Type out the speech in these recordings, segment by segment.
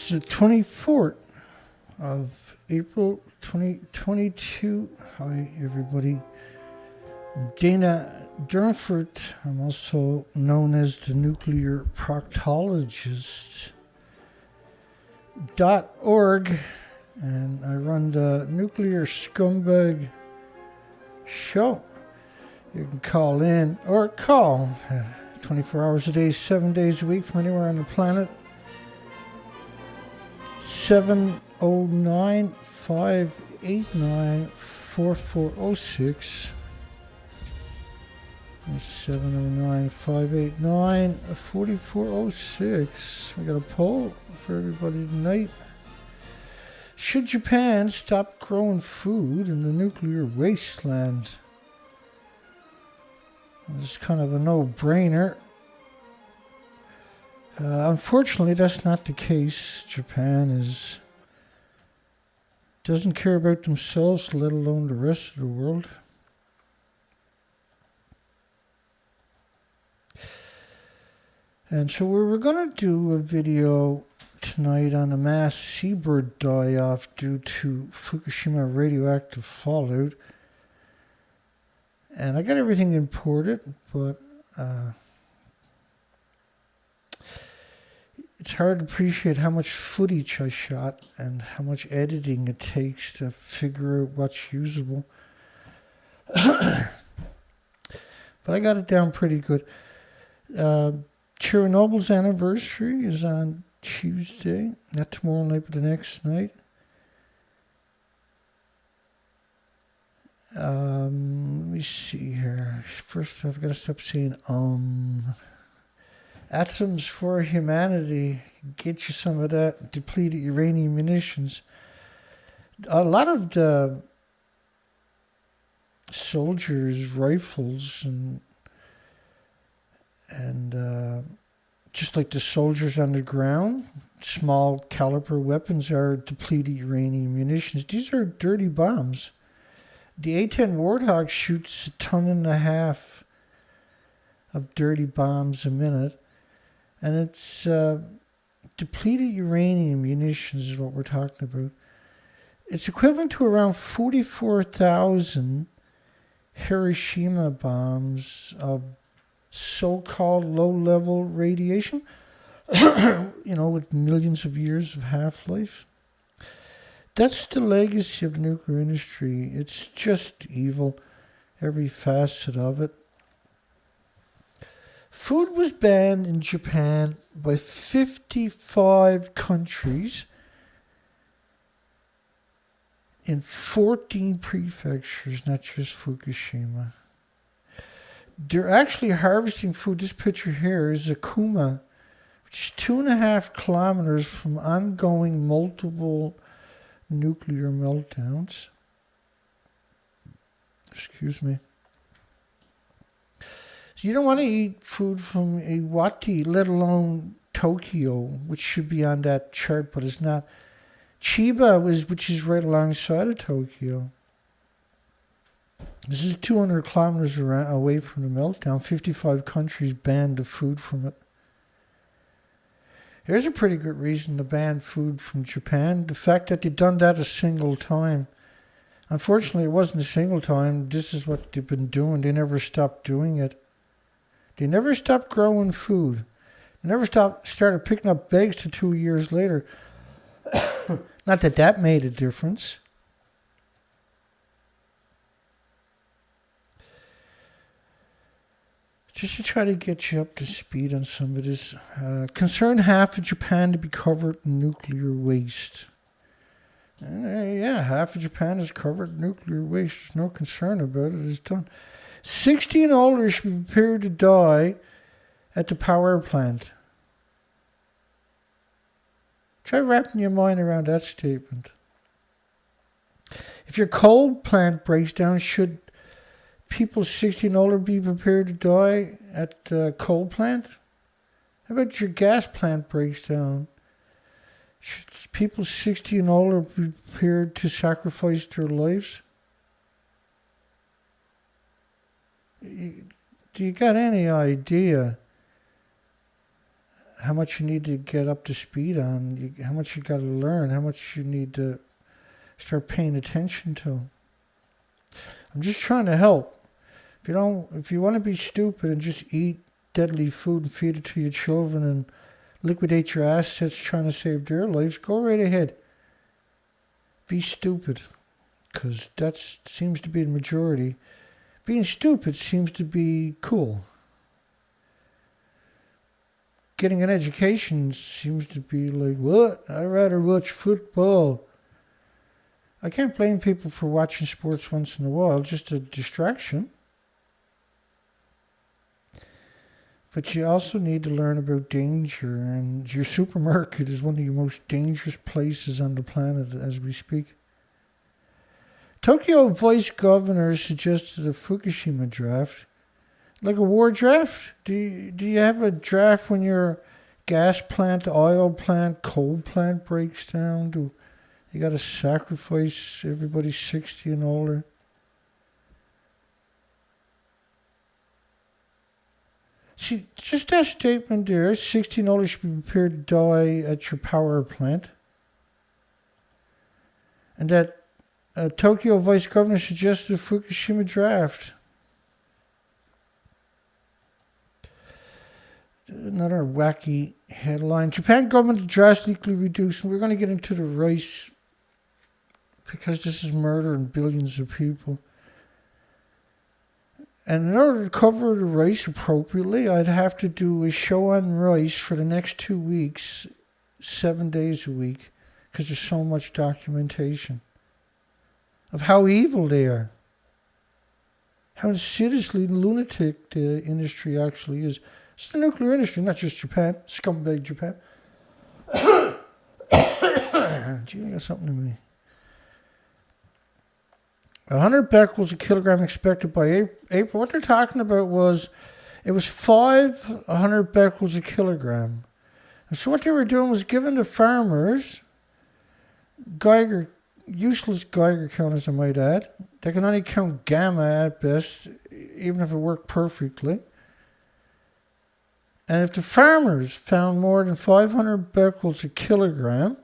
It's the 24th of April 2022. Hi, everybody. I'm Dana Durnford. I'm also known as the nuclear proctologist.org, and I run the Nuclear Scumbag show. You can call in or call 24 hours a day, 7 days a week from anywhere on the planet. 709-589-4406. 709-589-4406. We got a poll for everybody tonight. Should Japan stop growing food in the nuclear wasteland? It's kind of a no-brainer. Unfortunately, that's not the case. Japan doesn't care about themselves, let alone the rest of the world. And so we're going to do a video tonight on a mass seabird die-off due to Fukushima radioactive fallout. And I got everything imported, but it's hard to appreciate how much footage I shot and how much editing it takes to figure out what's usable. But I got it down pretty good. Chernobyl's anniversary is on Tuesday, not tomorrow night, but the next night. Let me see here. First, I've got to stop saying Atoms for Humanity. Get you some of that depleted uranium munitions. A lot of the soldiers' rifles and just like the soldiers on the ground, small caliber weapons are depleted uranium munitions. These are dirty bombs. The A-10 Warthog shoots 1.5 tons of dirty bombs a minute. And it's depleted uranium munitions is what we're talking about. It's equivalent to around 44,000 Hiroshima bombs of so-called low-level radiation, with millions of years of half-life. That's the legacy of the nuclear industry. It's just evil, every facet of it. Food was banned in Japan by 55 countries in 14 prefectures, not just Fukushima. They're actually harvesting food. This picture here is Akuma, which is 2.5 kilometers from ongoing multiple nuclear meltdowns. Excuse me. So you don't want to eat food from Iwate, let alone Tokyo, which should be on that chart, but it's not. Chiba, which is right alongside of Tokyo. This is 200 kilometers away from the meltdown. 55 countries banned the food from it. Here's a pretty good reason to ban food from Japan. The fact that they've done that a single time. Unfortunately, it wasn't a single time. This is what they've been doing. They never stopped doing it. They never stopped growing food. They never started picking up bags to 2 years later. Not that that made a difference. Just to try to get you up to speed on some of this. Concern half of Japan to be covered in nuclear waste. Yeah, half of Japan is covered in nuclear waste. There's no concern about it. It's done. 60 and older should be prepared to die at the power plant. Try wrapping your mind around that statement. If your coal plant breaks down, should people 60 and older be prepared to die at the coal plant? How about your gas plant breaks down? Should people 60 and older be prepared to sacrifice their lives? Do you got any idea how much you need to get up to speed on, how much you got to learn, how much you need to start paying attention to. I'm just trying to help. If you want to be stupid and just eat deadly food and feed it to your children and liquidate your assets trying to save their lives, go right ahead. Be stupid, because that seems to be the majority. Being stupid seems to be cool. Getting an education seems to be like, what? I'd rather watch football. I can't blame people for watching sports once in a while, just a distraction. But you also need to learn about danger, and your supermarket is one of the most dangerous places on the planet as we speak. Tokyo Vice Governor suggested a Fukushima draft. Like a war draft? Do you have a draft when your gas plant, oil plant, coal plant breaks down? Do you got to sacrifice everybody 60 and older? See, just that statement there, 60 and older should be prepared to die at your power plant. And that Tokyo Vice Governor suggested a Fukushima draft. Another wacky headline. Japan government to drastically reduce, and we're going to get into the rice because this is murdering billions of people. And in order to cover the rice appropriately, I'd have to do a show on rice for the next 2 weeks, 7 days a week, because there's so much documentation of how evil they are, how insidiously lunatic the industry actually is. It's the nuclear industry, not just Japan. Scumbag Japan. Gee, I got something in me. 100 becquerels a kilogram expected by April. What they're talking about was, it was 100 becquerels a kilogram. And so what they were doing was giving the farmers useless Geiger counters, I might add. They can only count gamma at best, even if it worked perfectly. And if the farmers found more than 500 becquerels a kilogram,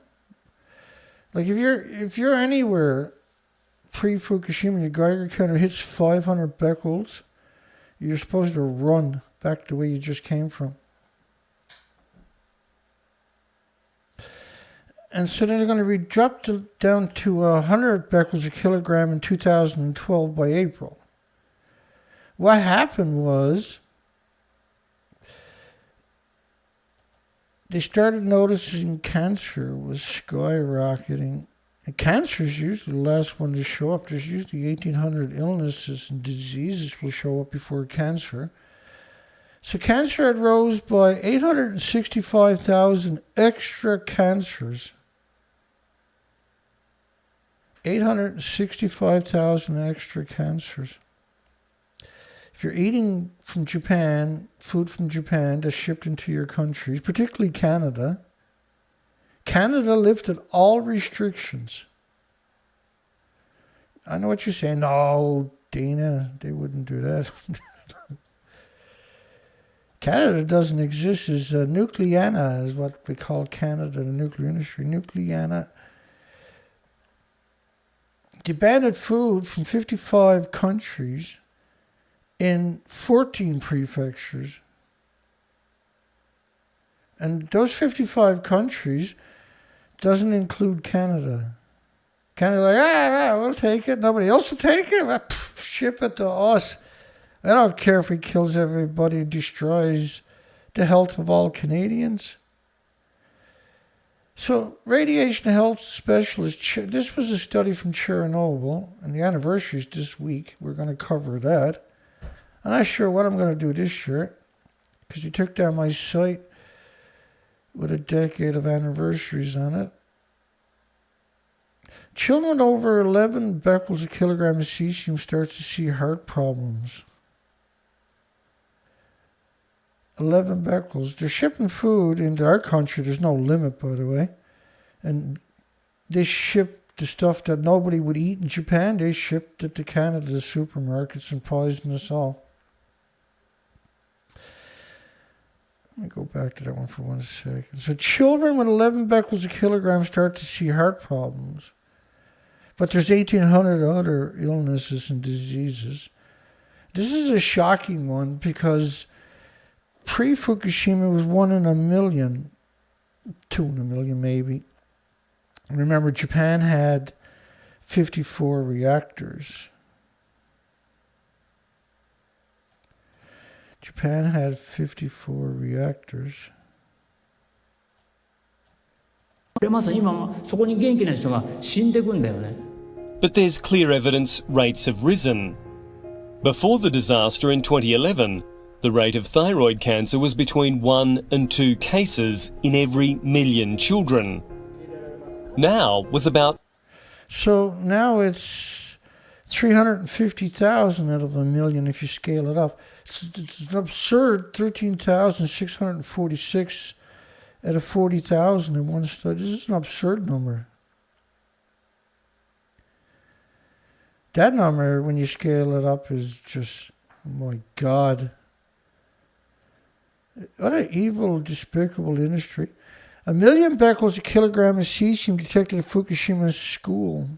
like if you're anywhere pre-Fukushima, your Geiger counter hits 500 becquerels, you're supposed to run back the way you just came from. And so then they're going to drop down to 100 becquerels a kilogram in 2012 by April. What happened was, they started noticing cancer was skyrocketing. And cancer is usually the last one to show up. There's usually 1,800 illnesses and diseases will show up before cancer. So cancer had rose by 865,000 extra cancers. 865,000 extra cancers. If you're eating from Japan, food from Japan that's shipped into your countries, particularly Canada, Canada lifted all restrictions. I know what you're saying. No, Dana, they wouldn't do that. Canada doesn't exist. As Nucleana is what we call Canada, the nuclear industry. Nucleana. They banned food from 55 countries in 14 prefectures. And those 55 countries doesn't include Canada. Canada like, we'll take it. Nobody else will take it. Ship it to us. I don't care if it kills everybody, destroys the health of all Canadians. So, radiation health specialist, this was a study from Chernobyl, and the anniversary is this week. We're going to cover that. I'm not sure what I'm going to do this year, because you took down my site with a decade of anniversaries on it. Children over 11 becquerels a kilogram of cesium starts to see heart problems. 11 becquerels. They're shipping food into our country. There's no limit, by the way. And they ship the stuff that nobody would eat in Japan. They shipped it to Canada, the supermarkets, and poisoned us all. Let me go back to that one for 1 second. So children with 11 becquerels a kilogram start to see heart problems. But there's 1,800 other illnesses and diseases. This is a shocking one because pre-Fukushima was 1 in a million, 2 in a million maybe. Remember, Japan had 54 reactors. Japan had 54 reactors. まさに今そこに元気な人が死んでくんだよね。But there's clear evidence rates have risen. Before the disaster in 2011, the rate of thyroid cancer was between 1 and 2 cases in every million children. Now, with about... So now it's 350,000 out of a million if you scale it up. It's an absurd 13,646 out of 40,000 in one study. This is an absurd number. That number, when you scale it up, is just, oh my God. What an evil, despicable industry. 1 million becquerels a kilogram of cesium detected at Fukushima school.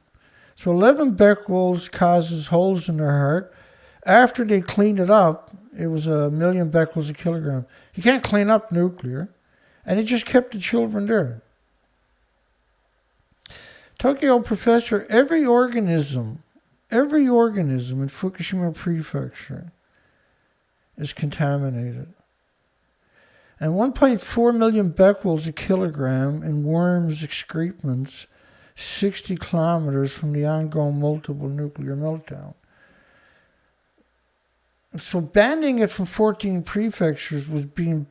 So 11 becquerels causes holes in their heart. After they cleaned it up, it was 1 million becquerels a kilogram. You can't clean up nuclear. And it just kept the children there. Tokyo professor, every organism in Fukushima Prefecture is contaminated. And 1.4 million becquerels a kilogram in worms' excrements 60 kilometers from the ongoing multiple nuclear meltdown. And so banning it from 14 prefectures was going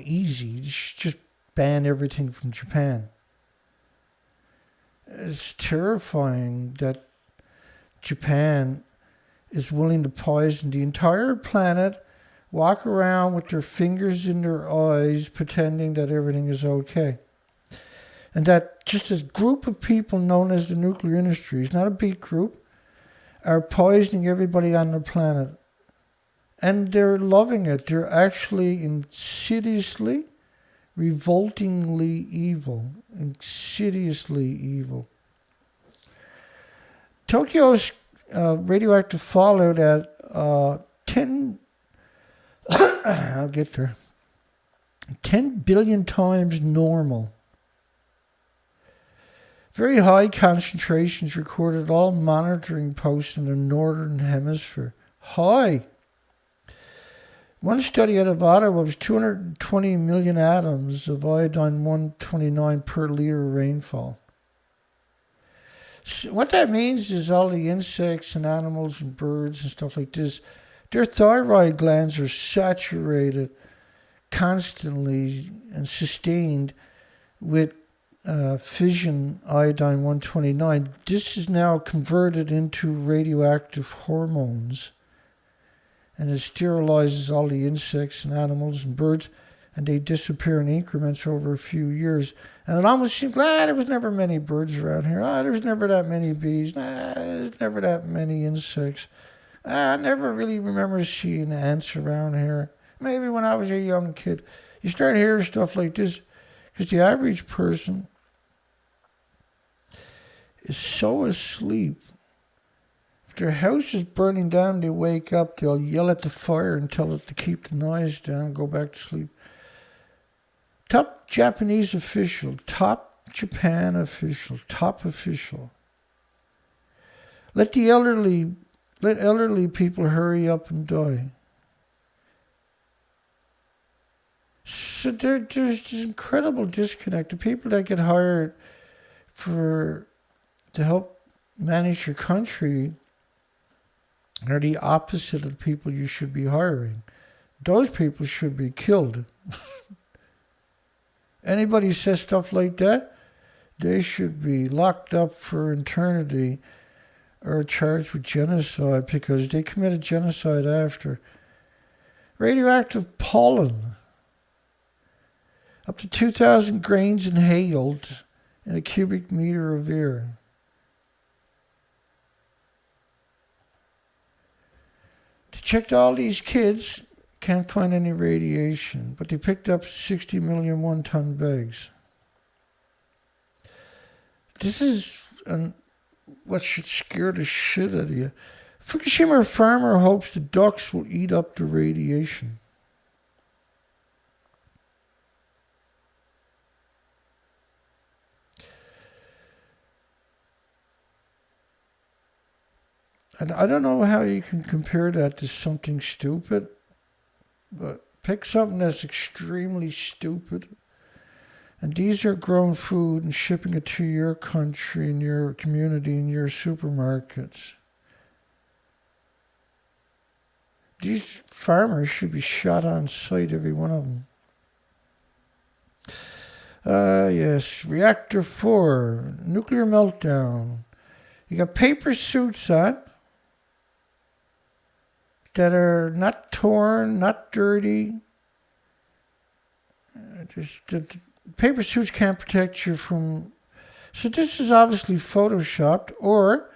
easy. Just ban everything from Japan. It's terrifying that Japan is willing to poison the entire planet, walk around with their fingers in their eyes, pretending that everything is okay. And that just this group of people known as the nuclear industry, it's not a big group, are poisoning everybody on the planet. And they're loving it. They're actually insidiously, revoltingly evil. Insidiously evil. Tokyo's radioactive fallout at 10... I'll get there. 10 billion times normal. Very high concentrations recorded at all monitoring posts in the northern hemisphere. High. One study out of Ottawa was 220 million atoms of iodine-129 per liter of rainfall. So what that means is all the insects and animals and birds and stuff like this, their thyroid glands are saturated constantly and sustained with fission iodine-129. This is now converted into radioactive hormones. And it sterilizes all the insects and animals and birds, and they disappear in increments over a few years. And it almost seems, there was never many birds around here. There's never that many bees. There's never that many insects. I never really remember seeing ants around here. Maybe when I was a young kid. You start hearing stuff like this, because the average person is so asleep. If their house is burning down, they wake up, they'll yell at the fire and tell it to keep the noise down, go back to sleep. Top Japanese official, top Japan official, top official. Let elderly people hurry up and die. So there's this incredible disconnect. The people that get hired to help manage your country are the opposite of the people you should be hiring. Those people should be killed. Anybody says stuff like that, they should be locked up for eternity or charged with genocide because they committed genocide after. Radioactive pollen. Up to 2,000 grains inhaled in a cubic meter of air. They checked all these kids, Can't find any radiation, but they picked up 60 million one-ton bags. This is what should scare the shit out of you. Fukushima farmer hopes the ducks will eat up the radiation. And I don't know how you can compare that to something stupid, but pick something that's extremely stupid. And these are grown food and shipping it to your country and your community and your supermarkets. These farmers should be shot on sight, every one of them. Yes, Reactor 4, nuclear meltdown. You got paper suits on that are not torn, not dirty. The paper suits can't protect you from... So this is obviously photoshopped, or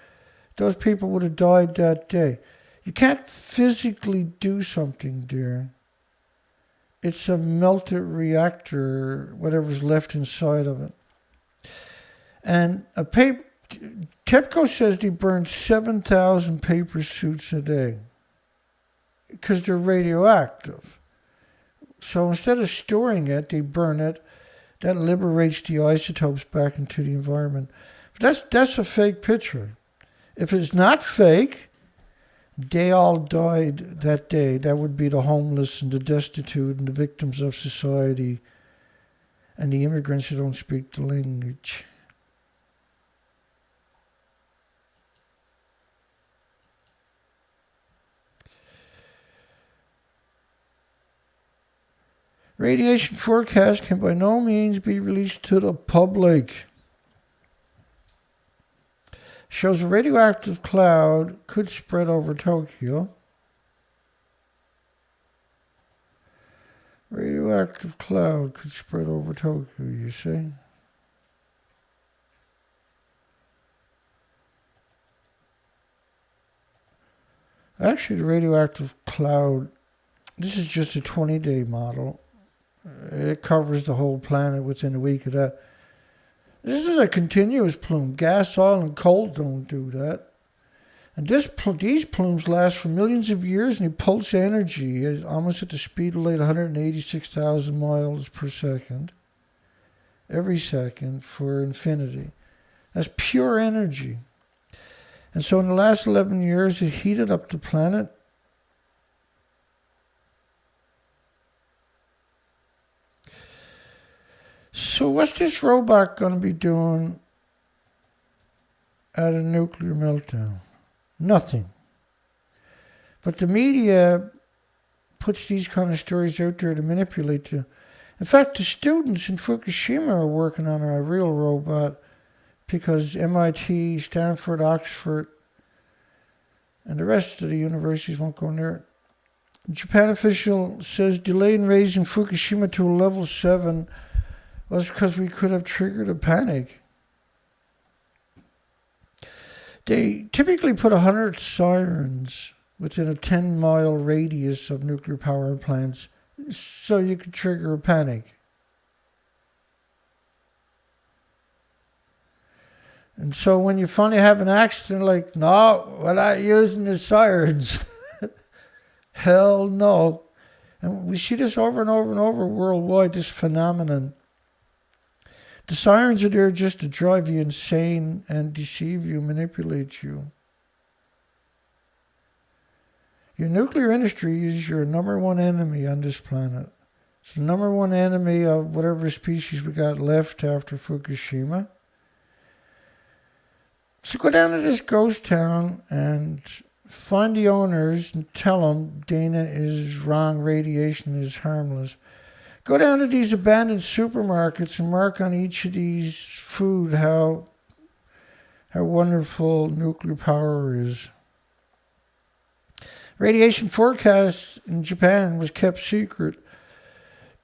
those people would have died that day. You can't physically do something there. It's a melted reactor, whatever's left inside of it. And TEPCO says they burn 7,000 paper suits a day because they're radioactive. So instead of storing it, they burn it. That liberates the isotopes back into the environment. That's a fake picture. If it's not fake, they all died that day. That would be the homeless and the destitute and the victims of society and the immigrants who don't speak the language. Radiation forecast can by no means be released to the public. Shows a radioactive cloud could spread over Tokyo. Radioactive cloud could spread over Tokyo, you see. Actually, the radioactive cloud, this is just a 20-day model. It covers the whole planet within a week of that. This is a continuous plume. Gas, oil, and coal don't do that. And these plumes last for millions of years, and they pulse energy almost at the speed of light, 186,000 miles per second. Every second for infinity. That's pure energy. And so in the last 11 years, it heated up the planet. So what's this robot going to be doing at a nuclear meltdown? Nothing. But the media puts these kind of stories out there to manipulate you. In fact, the students in Fukushima are working on a real robot because MIT, Stanford, Oxford, and the rest of the universities won't go near it. Japan official says delay in raising Fukushima to a level 7 was because we could have triggered a panic. They typically put 100 sirens within a 10-mile radius of nuclear power plants so you could trigger a panic. And so when you finally have an accident, like, no, we're not using the sirens. Hell no. And we see this over and over and over worldwide, this phenomenon. The sirens are there just to drive you insane and deceive you, manipulate you. Your nuclear industry is your number one enemy on this planet. It's the number one enemy of whatever species we got left after Fukushima. So go down to this ghost town and find the owners and tell them Dana is wrong, radiation is harmless. Go down to these abandoned supermarkets and mark on each of these food how wonderful nuclear power is. Radiation forecast in Japan was kept secret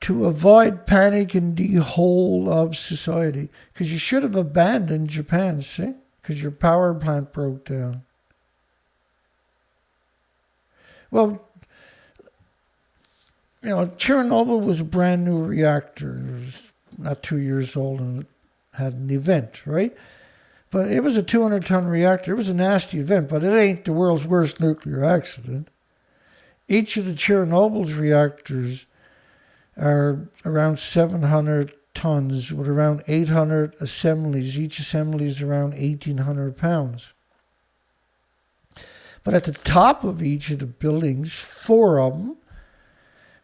to avoid panic in the whole of society. Because you should have abandoned Japan, see? Because your power plant broke down. Well, Chernobyl was a brand new reactor. It was not 2 years old and it had an event, right? But it was a 200-ton reactor. It was a nasty event, but it ain't the world's worst nuclear accident. Each of the Chernobyl's reactors are around 700 tons with around 800 assemblies. Each assembly is around 1,800 pounds. But at the top of each of the buildings, 4 of them,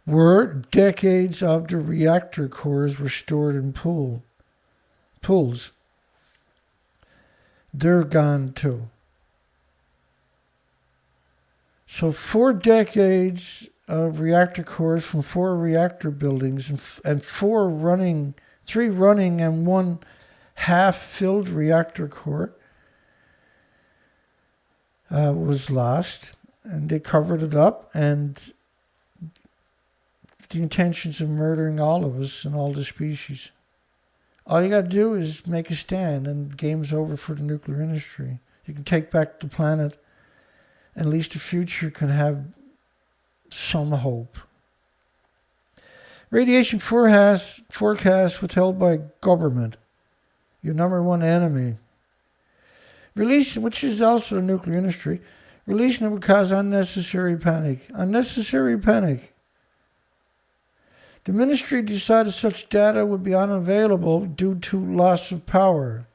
were decades of the reactor cores were stored in pools. They're gone too. So 4 decades of reactor cores from 4 reactor buildings and 3 running and 1 half-filled reactor core was lost, and they covered it up, and the intentions of murdering all of us and all the species. All you got to do is make a stand, and game's over for the nuclear industry. You can take back the planet, and at least the future can have some hope. Radiation forecast withheld by government, your number one enemy. Release, which is also the nuclear industry, releasing it would cause unnecessary panic. Unnecessary panic. The ministry decided such data would be unavailable due to loss of power.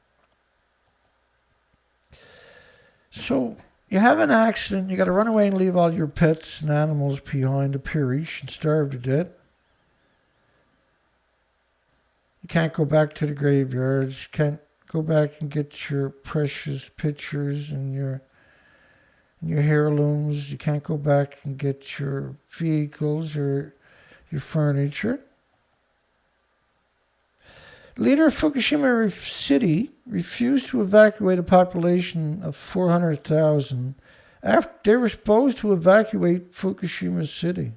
So, you have an accident, you got to run away and leave all your pets and animals behind to perish and starve to death. You can't go back to the graveyards, you can't go back and get your precious pictures and your heirlooms. You can't go back and get your vehicles or your furniture. The leader of Fukushima City refused to evacuate a population of 400,000 after they were supposed to evacuate Fukushima City.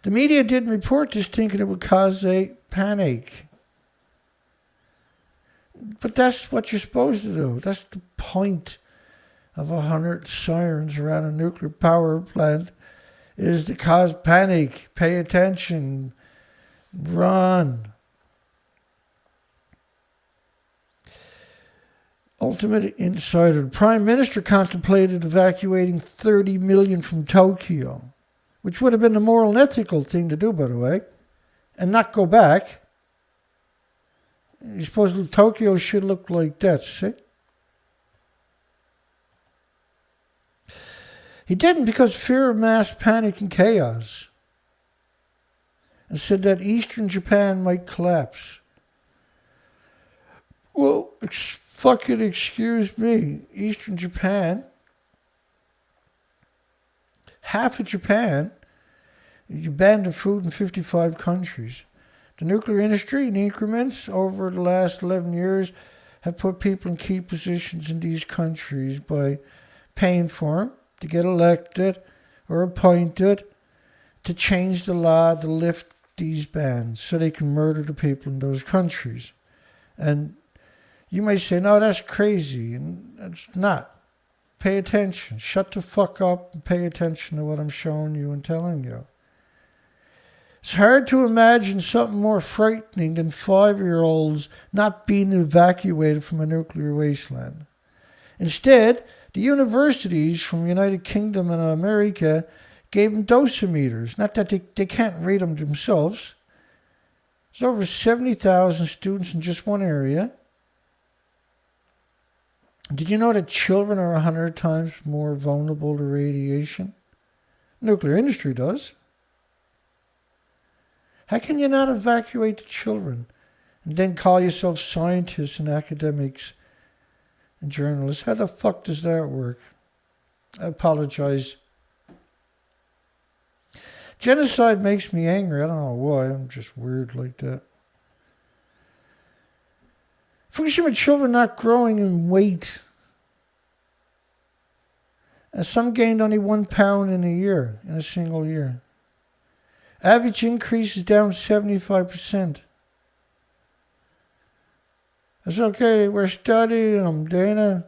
The media didn't report this, thinking it would cause a panic. But that's what you're supposed to do. That's the point of 100 sirens around a nuclear power plant, is to cause panic. Pay attention. Run. Ultimate Insider. The Prime Minister contemplated evacuating 30 million from Tokyo, which would have been the moral and ethical thing to do, by the way, and not go back. You suppose Tokyo should look like that, see? He didn't because fear of mass panic and chaos, and said that eastern Japan might collapse. Well, fucking excuse me. Eastern Japan, half of Japan, you banned the food in 55 countries. The nuclear industry, in increments over the last 11 years, have put people in key positions in these countries by paying for them to get elected or appointed to change the law to lift these bans so they can murder the people in those countries. And you may say, no, that's crazy. And it's not. Pay attention. Shut the fuck up and pay attention to what I'm showing you and telling you. It's hard to imagine something more frightening than 5-year-olds not being evacuated from a nuclear wasteland. Instead, the universities from the United Kingdom and America gave them dosimeters. Not that they can't read them themselves. There's over 70,000 students in just one area. Did you know that children are 100 times more vulnerable to radiation? Nuclear industry does. How can you not evacuate the children and then call yourself scientists and academics and journalists? How the fuck does that work? I apologize. Genocide makes me angry. I don't know why. I'm just weird like that. Fukushima children not growing in weight. And some gained only 1 pound in a single year. Average increase is down 75%. It's okay, we're studying them, Dana.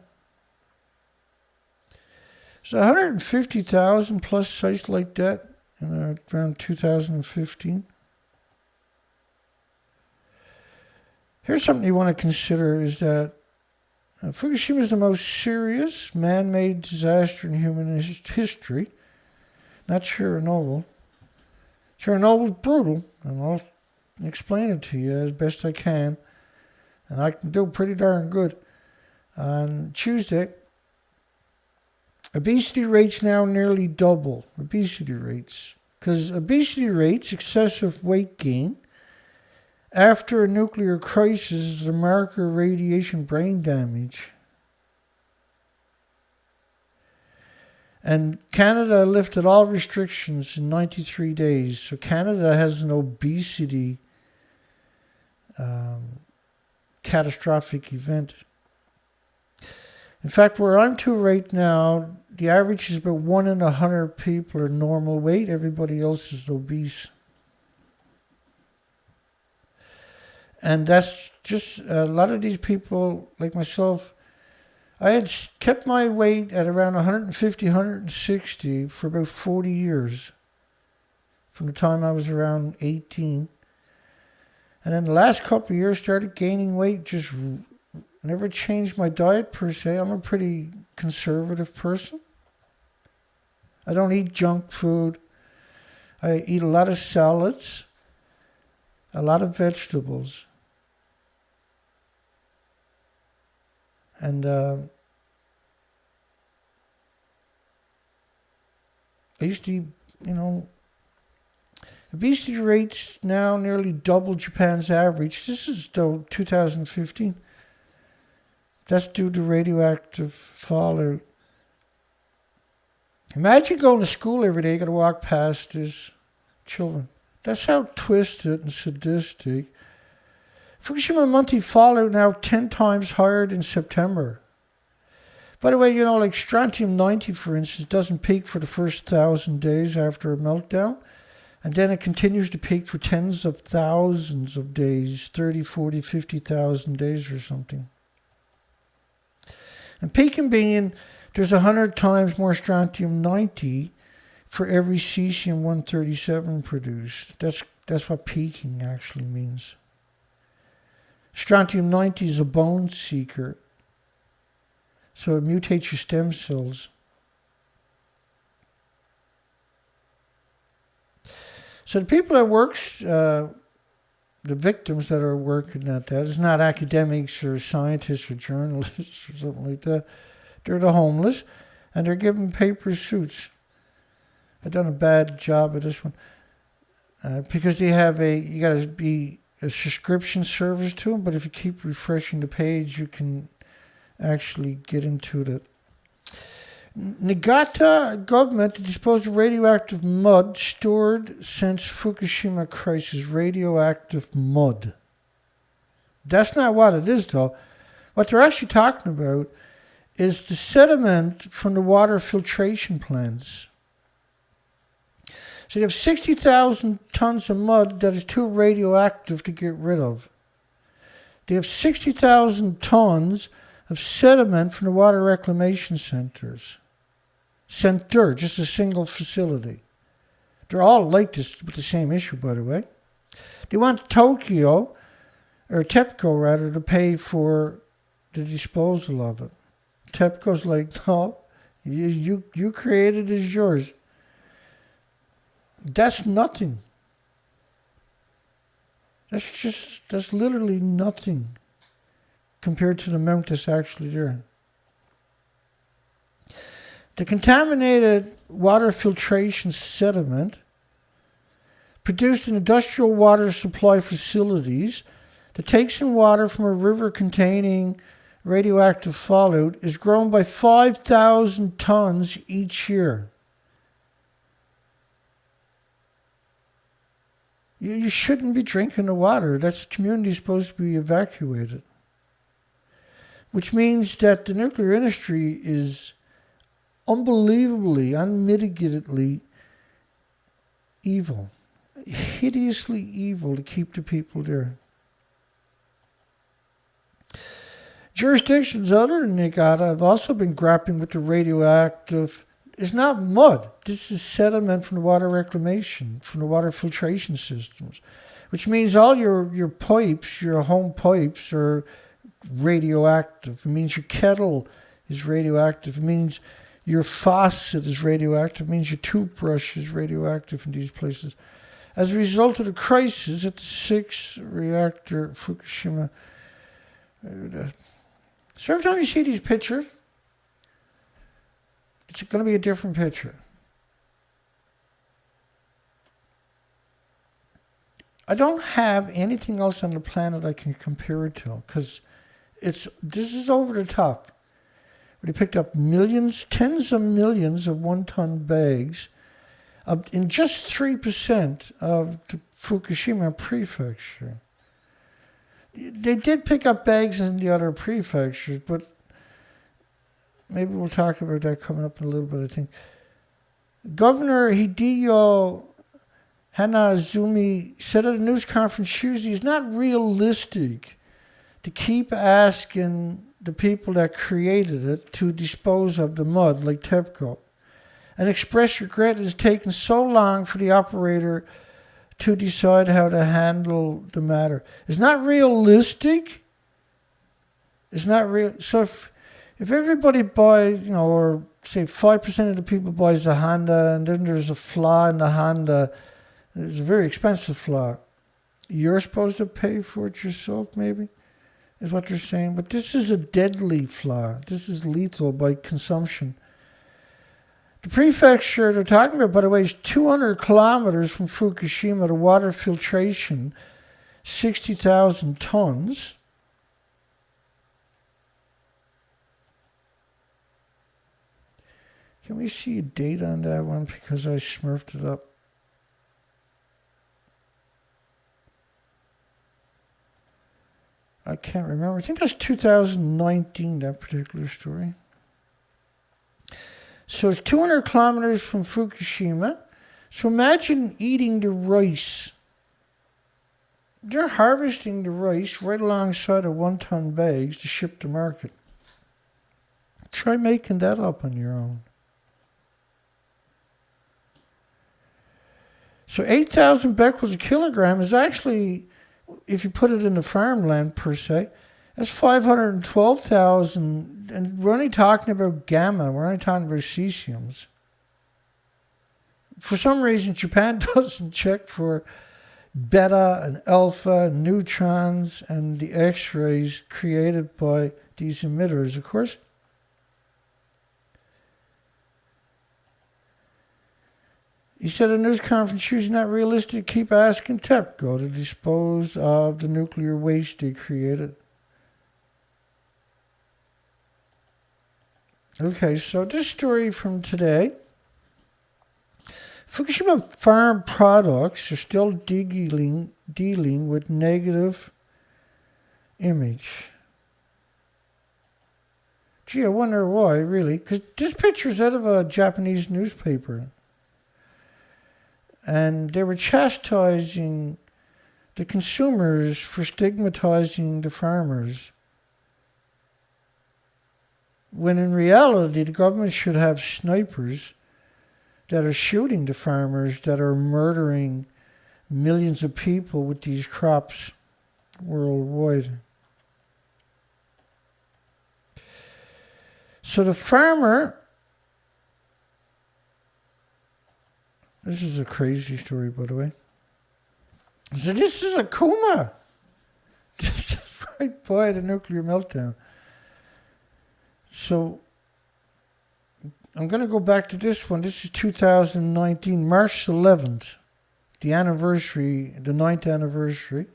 There's 150,000 plus sites like that around 2015. Here's something you want to consider is that Fukushima is the most serious man-made disaster in human history, not Chernobyl. Chernobyl is brutal, and I'll explain it to you as best I can, and I can do pretty darn good. On Tuesday, obesity rates now nearly double. Obesity rates. Because obesity rates, excessive weight gain, after a nuclear crisis is a marker of radiation brain damage. And Canada lifted all restrictions in 93 days. So Canada has an obesity catastrophic event. In fact, where I'm to right now, the average is about 1 in 100 people are normal weight. Everybody else is obese. And that's just a lot of these people, like myself, I had kept my weight at around 150, 160 for about 40 years. From the time I was around 18. And then the last couple of years started gaining weight, just never changed my diet per se. I'm a pretty conservative person. I don't eat junk food. I eat a lot of salads, a lot of vegetables. And I used to eat, obesity rates now nearly double Japan's average. This is still 2015. That's due to radioactive fallout. Imagine going to school every day, you got to walk past these children. That's how twisted and sadistic. Fukushima monthly fallout now 10 times higher than September. By the way, like strontium-90, for instance, doesn't peak for the first 1,000 days after a meltdown. And then it continues to peak for tens of thousands of days, 30, 40, 50,000 days or something. And peaking being, there's 100 times more strontium-90 for every Cesium-137 produced. That's what peaking actually means. Strontium-90 is a bone seeker, so it mutates your stem cells. So the people that works, the victims that are working at that, it's not academics or scientists or journalists or something like that. They're the homeless, and they're given paper suits. I've done a bad job of this one. Because you got to be a subscription service to them, but if you keep refreshing the page, you can actually get into it. Niigata government to dispose of radioactive mud stored since Fukushima crisis. Radioactive mud. That's not what it is, though. What they're actually talking about is the sediment from the water filtration plants. So you have 60,000 tons of mud that is too radioactive to get rid of. They have 60,000 tons of sediment from the water reclamation centers. Center, just a single facility. They're all like this with the same issue, by the way. They want Tokyo, or TEPCO rather, to pay for the disposal of it. TEPCO's like, no, you created it as yours. That's nothing. That's literally nothing compared to the amount that's actually there. The contaminated water filtration sediment produced in industrial water supply facilities that takes in water from a river containing radioactive fallout is grown by 5,000 tons each year. You shouldn't be drinking the water. That community is supposed to be evacuated. Which means that the nuclear industry is unbelievably, unmitigatedly evil. Hideously evil to keep the people there. Jurisdictions other than Niigata have also been grappling with the radioactive is not mud. This is sediment from the water reclamation, from the water filtration systems, which means all your pipes, your home pipes, are radioactive. It means your kettle is radioactive. It means your faucet is radioactive. It means your toothbrush is radioactive in these places. As a result of the crisis at the 6th reactor Fukushima. So every time you see these pictures, it's going to be a different picture. I don't have anything else on the planet I can compare it to, because this is over the top. They picked up millions, tens of millions of one-ton bags in just 3% of the Fukushima prefecture. They did pick up bags in the other prefectures, but maybe we'll talk about that coming up in a little bit, I think. Governor Hideo Hanazumi said at a news conference Tuesday it's not realistic to keep asking the people that created it to dispose of the mud like TEPCO, and expressed regret it has taken so long for the operator to decide how to handle the matter. It's not realistic. It's not real. So if everybody buys, or say 5% of the people buys a Honda, and then there's a flaw in the Honda, it's a very expensive flaw, you're supposed to pay for it yourself, maybe, is what they're saying. But this is a deadly flaw. This is lethal by consumption. The prefecture they're talking about, by the way, is 200 kilometers from Fukushima. The water filtration, 60,000 tons. Can we see a date on that one? Because I smurfed it up. I can't remember. I think that's 2019, that particular story. So it's 200 kilometers from Fukushima. So imagine eating the rice. They're harvesting the rice right alongside of one-ton bags to ship to market. Try making that up on your own. So 8,000 becquerels a kilogram is actually, if you put it in the farmland per se, that's 512,000, and we're only talking about gamma, we're only talking about cesiums. For some reason, Japan doesn't check for beta and alpha, neutrons, and the X-rays created by these emitters, of course. He said at a news conference, it's not realistic to keep asking TEPCO to dispose of the nuclear waste they created. Okay, so this story from today. Fukushima farm products are still dealing with negative image. Gee, I wonder why, really. Because this picture's out of a Japanese newspaper. And they were chastising the consumers for stigmatizing the farmers. When in reality, the government should have snipers that are shooting the farmers that are murdering millions of people with these crops worldwide. So the farmer, this is a crazy story, by the way. So this is a coma. This is right by the nuclear meltdown. So I'm going to go back to this one. This is 2019, March 11th, the anniversary, the 9th anniversary.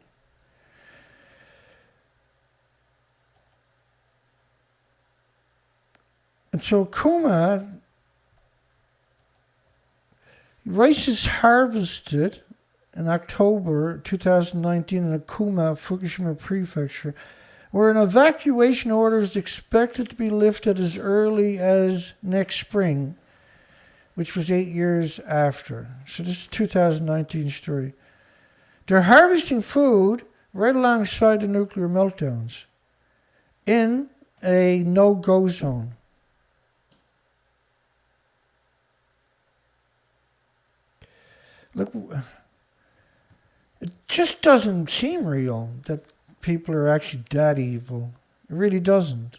And so Kuma, rice is harvested in October 2019 in Akuma, Fukushima Prefecture, where an evacuation order is expected to be lifted as early as next spring, which was 8 years after. So this is a 2019 story. They're harvesting food right alongside the nuclear meltdowns in a no-go zone. Look, it just doesn't seem real that people are actually that evil. It really doesn't.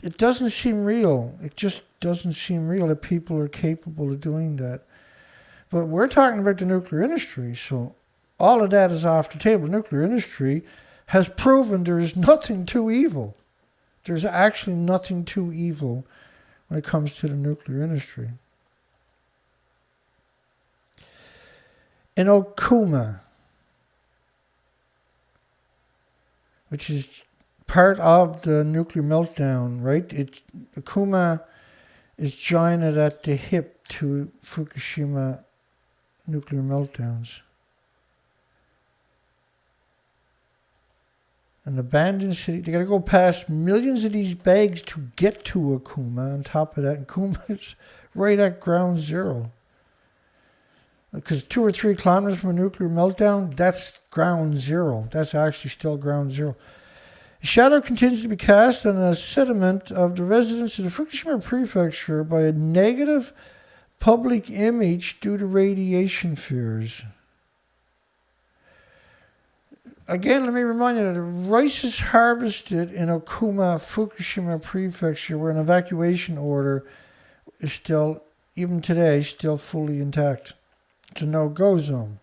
It doesn't seem real. It just doesn't seem real that people are capable of doing that. But we're talking about the nuclear industry, so all of that is off the table. The nuclear industry has proven there is nothing too evil. There's actually nothing too evil when it comes to the nuclear industry. In Okuma, which is part of the nuclear meltdown, right? Okuma is joined at the hip to Fukushima nuclear meltdowns. An abandoned city. They got to go past millions of these bags to get to Okuma. On top of that, Okuma is right at ground zero. Because 2 or 3 kilometers from a nuclear meltdown, that's ground zero. That's actually still ground zero. A shadow continues to be cast on a sediment of the residents of the Fukushima prefecture by a negative public image due to radiation fears. Again, let me remind you that the rice is harvested in Okuma, Fukushima prefecture, where an evacuation order is still, even today, still fully intact. It's a no-go zone.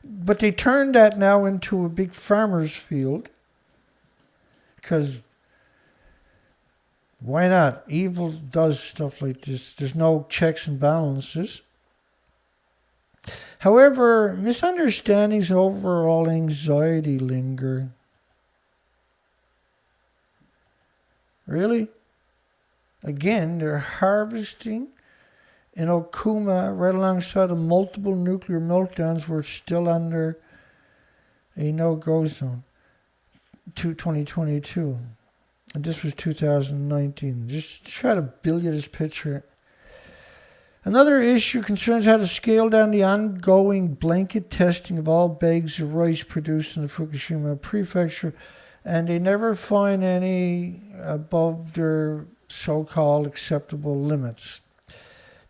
But they turned that now into a big farmer's field. Because why not? Evil does stuff like this. There's no checks and balances. However, misunderstandings and overall anxiety linger. Really? Again, they're harvesting in Okuma right alongside of multiple nuclear meltdowns where it's still under a no-go zone. 2022. And this was 2019. Just try to build you this picture. Another issue concerns how to scale down the ongoing blanket testing of all bags of rice produced in the Fukushima prefecture, and they never find any above their so-called acceptable limits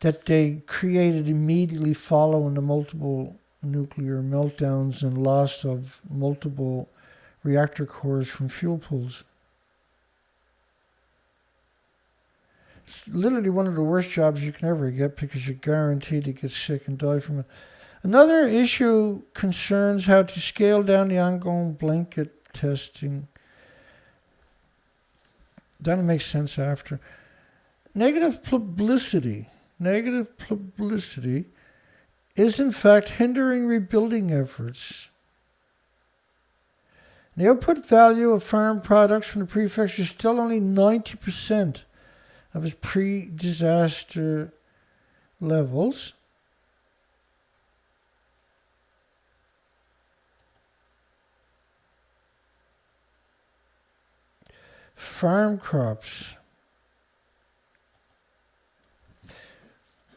that they created immediately following the multiple nuclear meltdowns and loss of multiple reactor cores from fuel pools. It's literally one of the worst jobs you can ever get because you're guaranteed to get sick and die from it. Another issue concerns how to scale down the ongoing blanket testing. That'll make sense after. Negative publicity. Negative publicity is in fact hindering rebuilding efforts. The output value of farm products from the prefecture is still only 90% of its pre-disaster levels. Farm crops,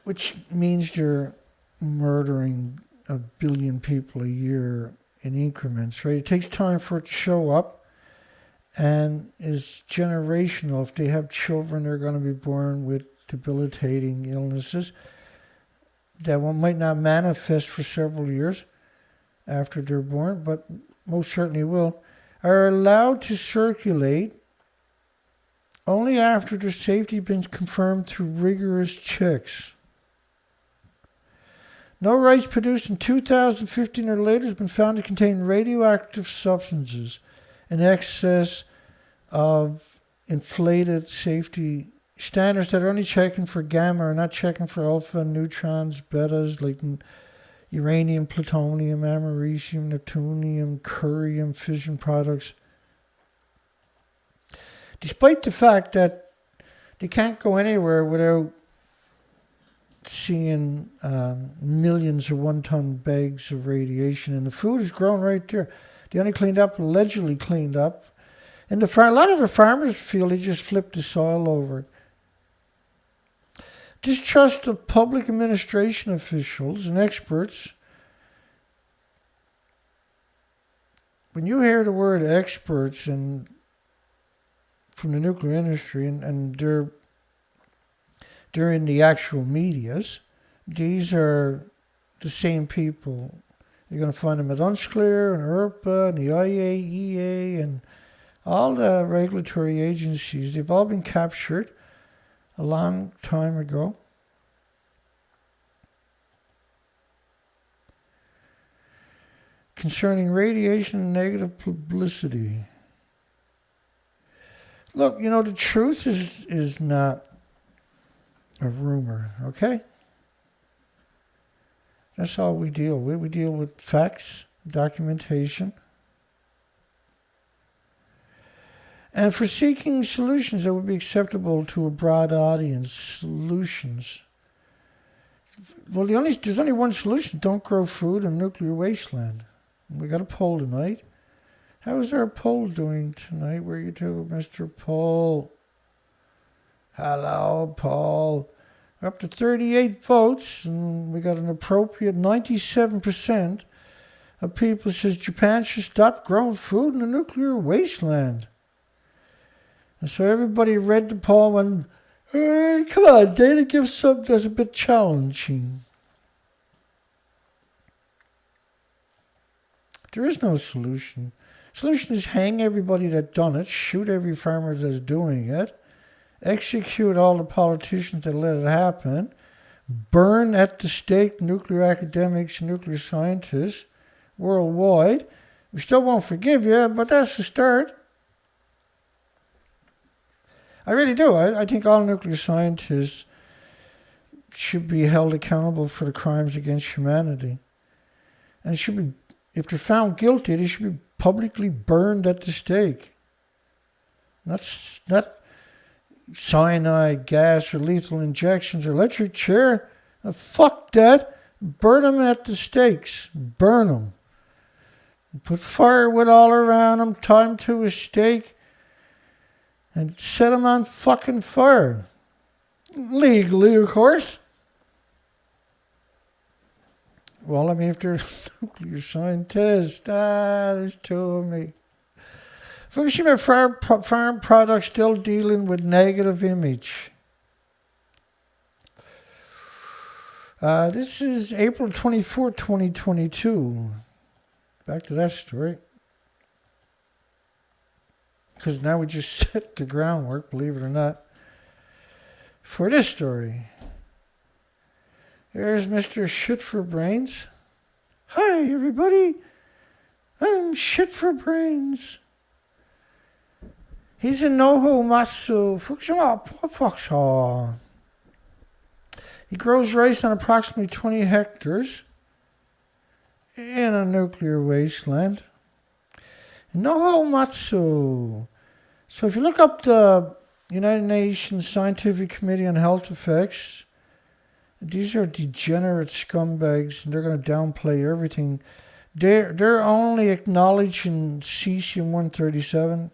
which means they're murdering 1 billion people a year in increments, right? It takes time for it to show up and is generational. If they have children, they're going to be born with debilitating illnesses that might not manifest for several years after they're born, but most certainly will, are allowed to circulate only after their safety has been confirmed through rigorous checks. No rice produced in 2015 or later has been found to contain radioactive substances in excess of inflated safety standards that are only checking for gamma or not checking for alpha, neutrons, betas, like uranium, plutonium, americium, neptunium, curium, fission products. Despite the fact that they can't go anywhere without seeing millions of 1-ton bags of radiation, and the food is grown right there. They only cleaned up, allegedly cleaned up. And a lot of the farmers feel they just flipped the soil over. Distrust of public administration officials and experts. When you hear the word experts and from the nuclear industry and they're in the actual medias, these are the same people. You're going to find them at UNSCLEAR and ERPA and the IAEA and all the regulatory agencies. They've all been captured a long time ago. Concerning radiation and negative publicity. Look, the truth is not a rumor, okay? That's all we deal with. We deal with facts, documentation. And for seeking solutions that would be acceptable to a broad audience, solutions. Well, there's only one solution. Don't grow food in nuclear wasteland. We got a poll tonight. How is our poll doing tonight? Where are you to, Mr. Poll? Hello, Paul. We're up to 38 votes, and we got an appropriate 97% of people says Japan should stop growing food in a nuclear wasteland. And so everybody read the poll and, hey, come on, Dana, give something that's a bit challenging. There is no solution. Solution is hang everybody that done it, shoot every farmer that's doing it, execute all the politicians that let it happen, burn at the stake nuclear academics, nuclear scientists worldwide. We still won't forgive you, but that's the start. I really do. I think all nuclear scientists should be held accountable for the crimes against humanity. And should be, if they're found guilty, they should be publicly burned at the stake. Not cyanide gas or lethal injections or electric chair. Fuck that. Burn them at the stakes. Burn them. Put firewood all around them, tie them to a stake, and set them on fucking fire. Legally, of course. Well, I mean, if they're nuclear scientists, there's two of me. Fukushima farm products still dealing with negative image. This is April 24, 2022. Back to that story. Because now we just set the groundwork, believe it or not, for this story. There's Mr. Shit for Brains. Hi, everybody. I'm Shit for Brains. He's in Nohomatsu, Fukushima. He grows rice on approximately 20 hectares in a nuclear wasteland. Nohomatsu. So if you look up the United Nations Scientific Committee on Health Effects, these are degenerate scumbags, and they're going to downplay everything. They're only acknowledging Cesium-137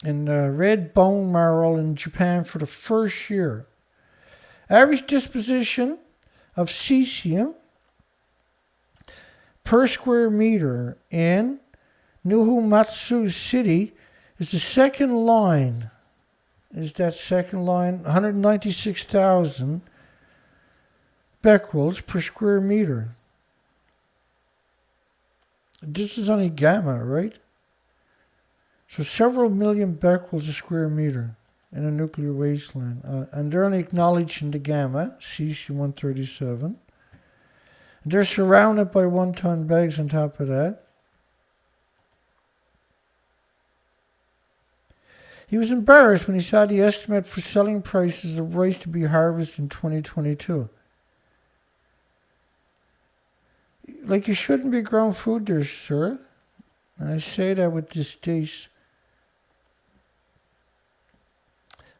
and red bone marrow in Japan for the first year. Average disposition of cesium per square meter in Nohomatsu City is the second line. Is that second line 196,000 becquerels per square meter. This is only gamma, right? So several million becquerels a square meter in a nuclear wasteland. And they're only acknowledging the gamma, cesium-137. They're surrounded by 1-ton bags on top of that. He was embarrassed when he saw the estimate for selling prices of rice to be harvested in 2022. Like, you shouldn't be growing food there, sir. And I say that with distaste.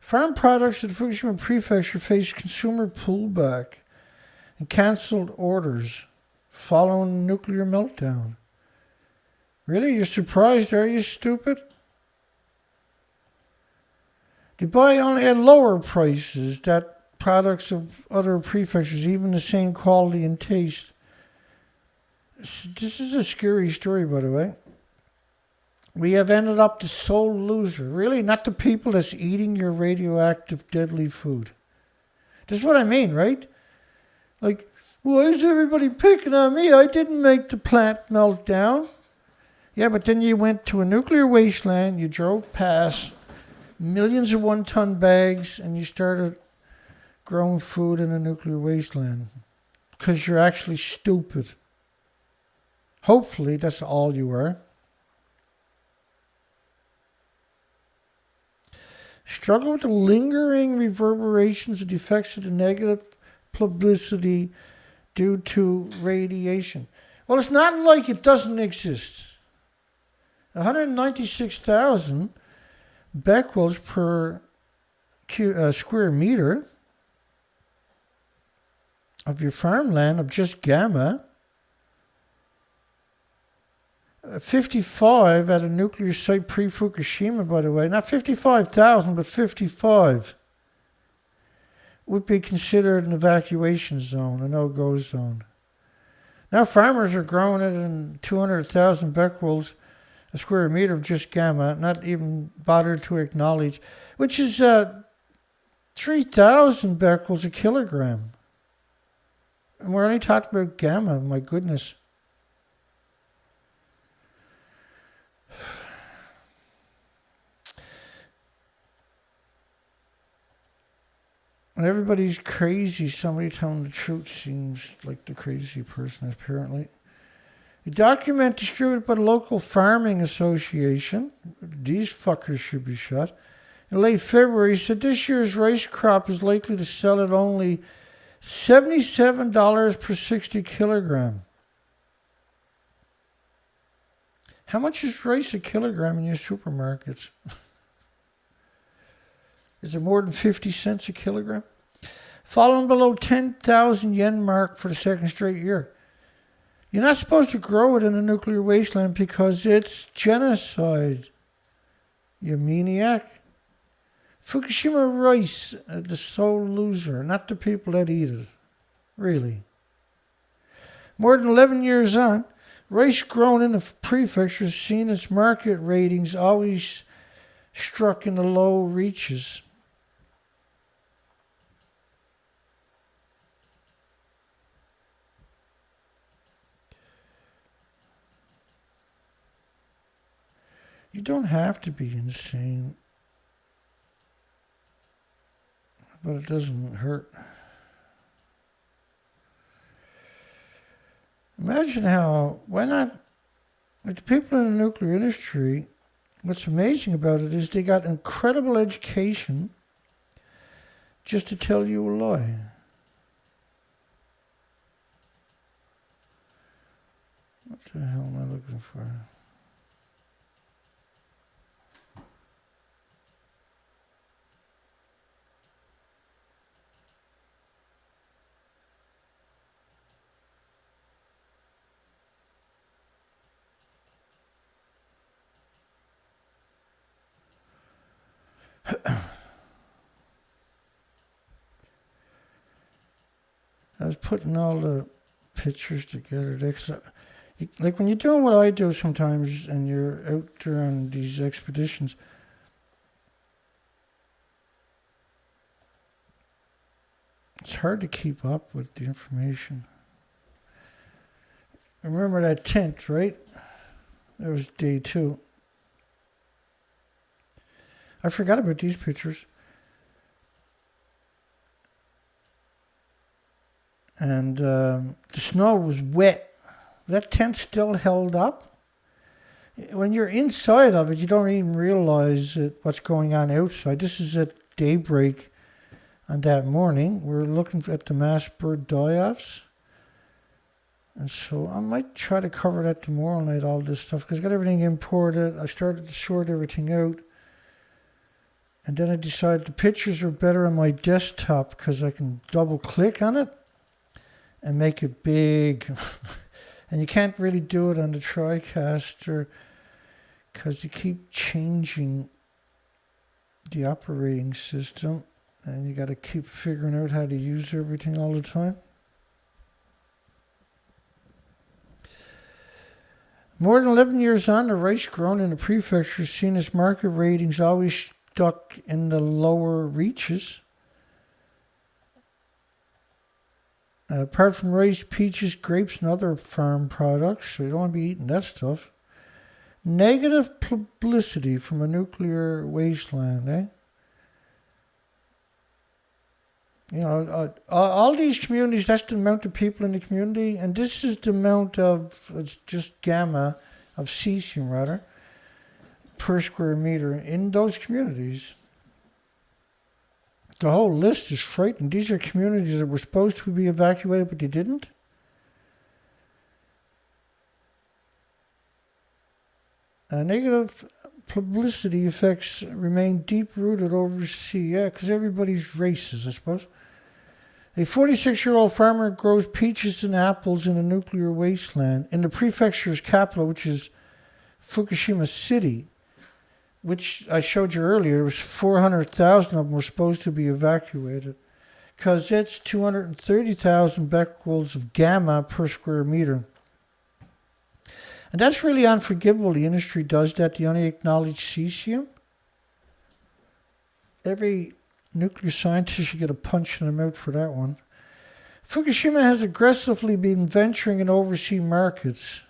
Farm products at Fukushima Prefecture face consumer pullback and cancelled orders following nuclear meltdown. Really? You're surprised, are you, stupid? They buy only at lower prices that products of other prefectures, even the same quality and taste. This is a scary story, by the way. We have ended up the sole loser. Really, not the people that's eating your radioactive, deadly food. This is what I mean, right? Like, Why is everybody picking on me? I didn't make the plant melt down. Yeah, but then you went to a nuclear wasteland, you drove past millions of one-ton bags, and you started growing food in a nuclear wasteland. Because you're actually stupid. Hopefully, that's all you are. Struggle with the lingering reverberations and effects of the negative publicity due to radiation. Well, it's not like it doesn't exist. 196,000 becquerels per square meter of your farmland of just gamma. 55 at a nuclear site pre-Fukushima, by the way. Not 55,000, but 55 would be considered an evacuation zone, a no-go zone. Now farmers are growing it in 200,000 becquerels a square meter of just gamma, not even bothered to acknowledge, which is 3,000 becquerels a kilogram. And we're only talking about gamma, my goodness. When everybody's crazy, somebody telling the truth seems like the crazy person, apparently. A document distributed by the local farming association, these fuckers should be shot, in late February said this year's rice crop is likely to sell at only $77 per 60 kilogram. How much is rice a kilogram in your supermarkets? Is it more than 50 cents a kilogram? Falling below 10,000 yen mark for the second straight year. You're not supposed to grow it in a nuclear wasteland because it's genocide, you maniac. Fukushima rice, the sole loser, not the people that eat it. Really. More than 11 years on, rice grown in the prefecture has seen its market ratings always struck in the low reaches. You don't have to be insane, but it doesn't hurt. Imagine why not, like the people in the nuclear industry, what's amazing about it is they got incredible education just to tell you a lie. What the hell am I looking for? I was putting all the pictures together. Like when you're doing what I do sometimes and you're out there on these expeditions, it's hard to keep up with the information. Remember that tent, right? That was day 2. I forgot about these pictures. And the snow was wet. That tent still held up. When you're inside of it, you don't even realize what's going on outside. This is at daybreak on that morning. We're looking at the mass bird die-offs. And so I might try to cover that tomorrow night, all this stuff, because I got everything imported. I started to sort everything out. And then I decided the pictures are better on my desktop because I can double click on it and make it big. And you can't really do it on the TriCaster because you keep changing the operating system and you got to keep figuring out how to use everything all the time. More than 11 years on, the rice grown in the prefecture has seen its market ratings always stuck in the lower reaches. Apart from rice, peaches, grapes, and other farm products, so you don't want to be eating that stuff. Negative publicity from a nuclear wasteland, eh? You know, all these communities, that's the amount of people in the community, and this is the amount of, it's just gamma, of cesium rather, per square meter in those communities. The whole list is frightening. These are communities that were supposed to be evacuated, but they didn't. Negative publicity effects remain deep-rooted overseas. Yeah, because everybody's racist, I suppose. A 46-year-old farmer grows peaches and apples in a nuclear wasteland in the prefecture's capital, which is Fukushima City, which I showed you earlier. There was 400,000 of them were supposed to be evacuated because it's 230,000 becquerels of gamma per square meter. And that's really unforgivable. The industry does that. They only acknowledge cesium. Every nuclear scientist should get a punch in the mouth for that one. Fukushima has aggressively been venturing in overseas markets.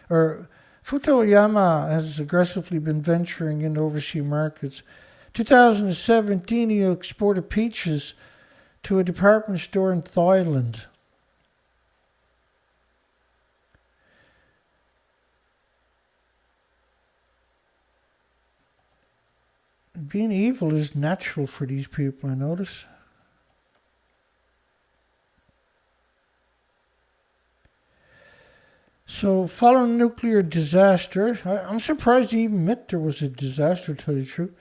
Futoyama has aggressively been venturing in overseas markets. 2017, he exported peaches to a department store in Thailand. Being evil is natural for these people, I notice. So, following nuclear disaster, I'm surprised they even admit there was a disaster, to tell you the truth.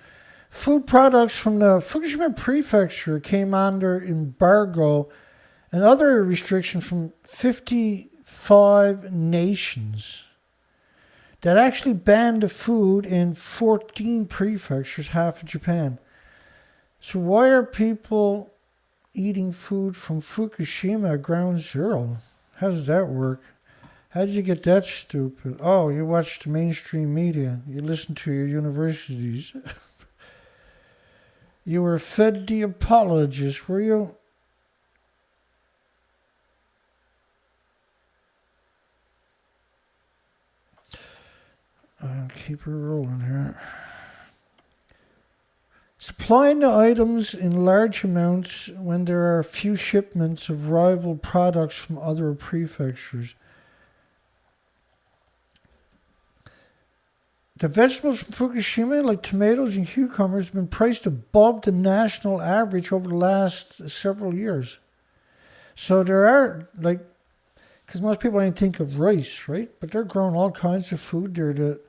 Food products from the Fukushima prefecture came under embargo and other restrictions from 55 nations that actually banned the food in 14 prefectures, half of Japan. So why are people eating food from Fukushima at ground zero? How does that work? How did you get that stupid? Oh, you watch the mainstream media. You listen to your universities. You were fed the apologists, were you? I'll keep her rolling here. Supplying the items in large amounts when there are few shipments of rival products from other prefectures. The vegetables from Fukushima, like tomatoes and cucumbers, have been priced above the national average over the last several years. So there are, like, because most people only think of rice, right? But they're growing all kinds of food there to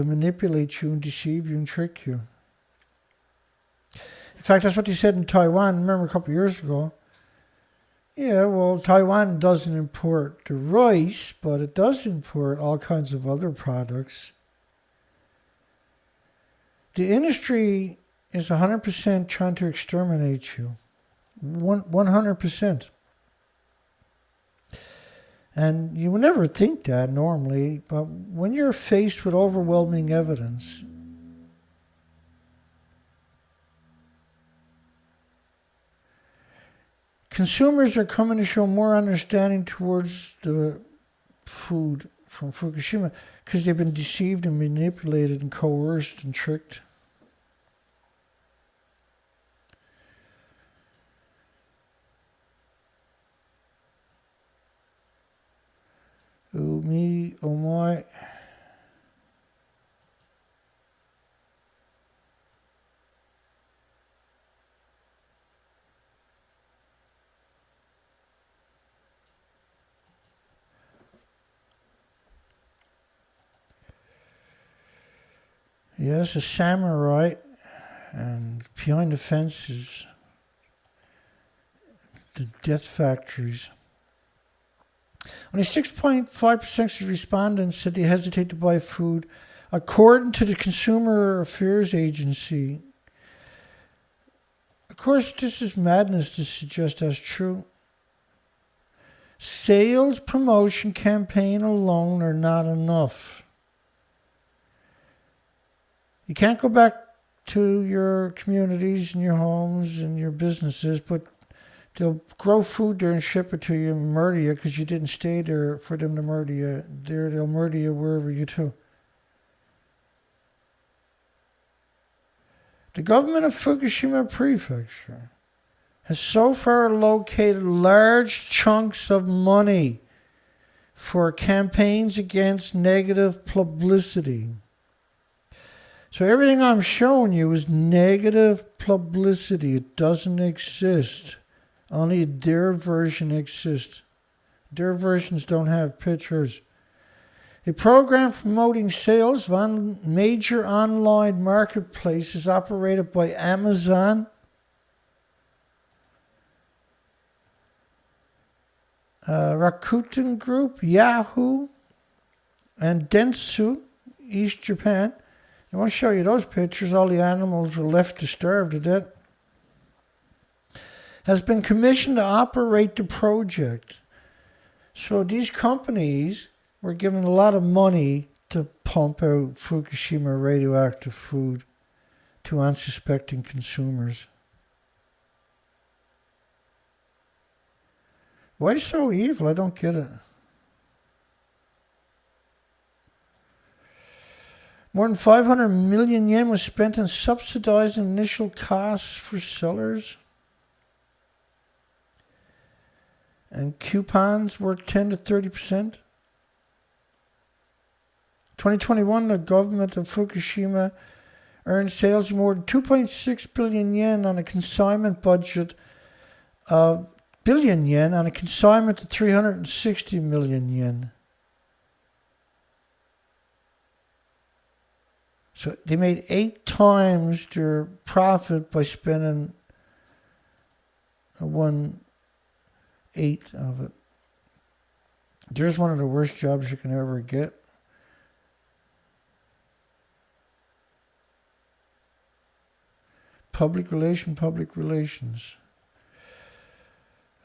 manipulate you and deceive you and trick you. In fact, that's what they said in Taiwan. Remember a couple of years ago? Yeah, well, Taiwan doesn't import the rice, but it does import all kinds of other products. The industry is 100% trying to exterminate you. 100%. And you would never think that normally, but when you're faced with overwhelming evidence, consumers are coming to show more understanding towards the food from Fukushima because they've been deceived and manipulated and coerced and tricked. Oh me, oh my. Yeah, it's a samurai, and behind the fence is the death factories. Only 6.5% of respondents said they hesitate to buy food, according to the Consumer Affairs Agency. Of course, this is madness to suggest that's true. Sales promotion campaign alone are not enough. You can't go back to your communities and your homes and your businesses, but They'll grow food there and ship it to you and murder you because you didn't stay there for them to murder you. There, they'll murder you wherever you go. The government of Fukushima Prefecture has so far allocated large chunks of money for campaigns against negative publicity. So everything I'm showing you is negative publicity. It doesn't exist. Only their version exists. Their versions don't have pictures. A program promoting sales of major online marketplaces operated by Amazon, Rakuten Group, Yahoo, and Dentsu, East Japan. I want to show you those pictures. All the animals were left to starve to death. Has been commissioned to operate the project. So these companies were given a lot of money to pump out Fukushima radioactive food to unsuspecting consumers. Why so evil? I don't get it. More than 500 million yen was spent on subsidizing initial costs for sellers. And coupons worth 10 to 30%. 2021, the government of Fukushima earned sales of more than 2.6 billion yen on a consignment budget of billion yen on a consignment of 360 million yen. So they made 8 times their profit by spending 1/8 of it. There's one of the worst jobs you can ever get. Public relations.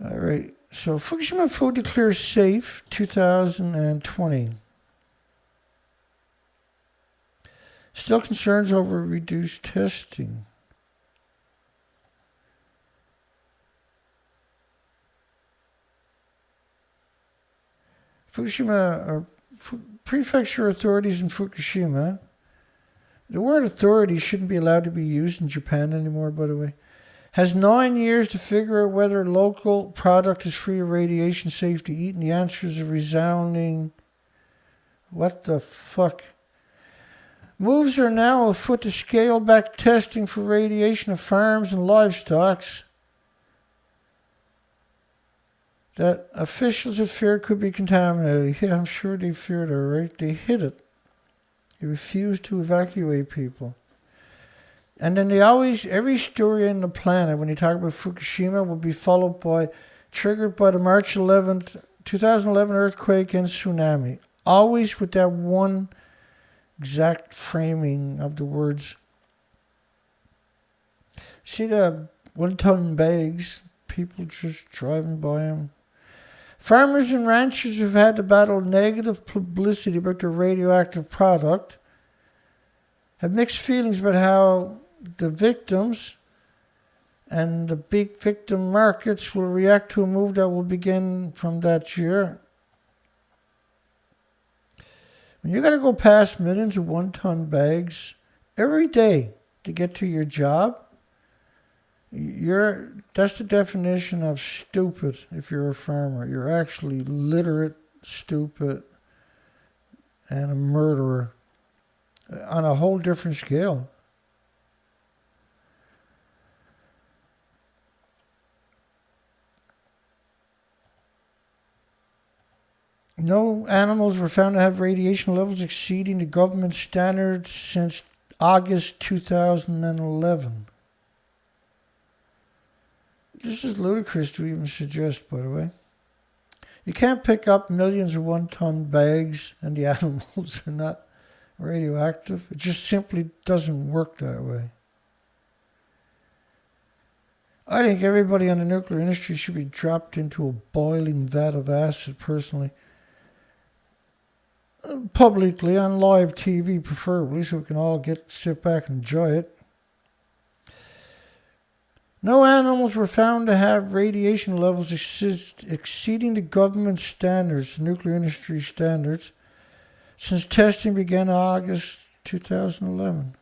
All right. So Fukushima food declares safe 2020. Still concerns over reduced testing. Fukushima prefecture authorities in Fukushima. The word authority shouldn't be allowed to be used in Japan anymore, by the way. Has 9 years to figure out whether local product is free of radiation, safe to eat, and the answer is a resounding, what the fuck? Moves are now afoot to scale back testing for radiation of farms and livestock that officials have feared could be contaminated. Yeah, I'm sure they feared it, right? They hid it. They refused to evacuate people. And then they always, every story on the planet, when you talk about Fukushima, will be followed by, triggered by the March 11th, 2011 earthquake and tsunami. Always with that one exact framing of the words. See the 1-ton bags, people just driving by them. Farmers and ranchers have had to battle negative publicity about their radioactive product have mixed feelings about how the victims and the big victim markets will react to a move that will begin from that year. When you got to go past millions of 1-ton bags every day to get to your job, that's the definition of stupid if you're a farmer. You're actually literate, stupid, and a murderer on a whole different scale. No animals were found to have radiation levels exceeding the government standards since August 2011. This is ludicrous to even suggest, by the way. You can't pick up millions of 1-ton bags and the animals are not radioactive. It just simply doesn't work that way. I think everybody in the nuclear industry should be dropped into a boiling vat of acid, personally. Publicly, on live TV preferably, so we can all sit back and enjoy it. No animals were found to have radiation levels exceeding the government standards, the nuclear industry standards, since testing began in August 2011.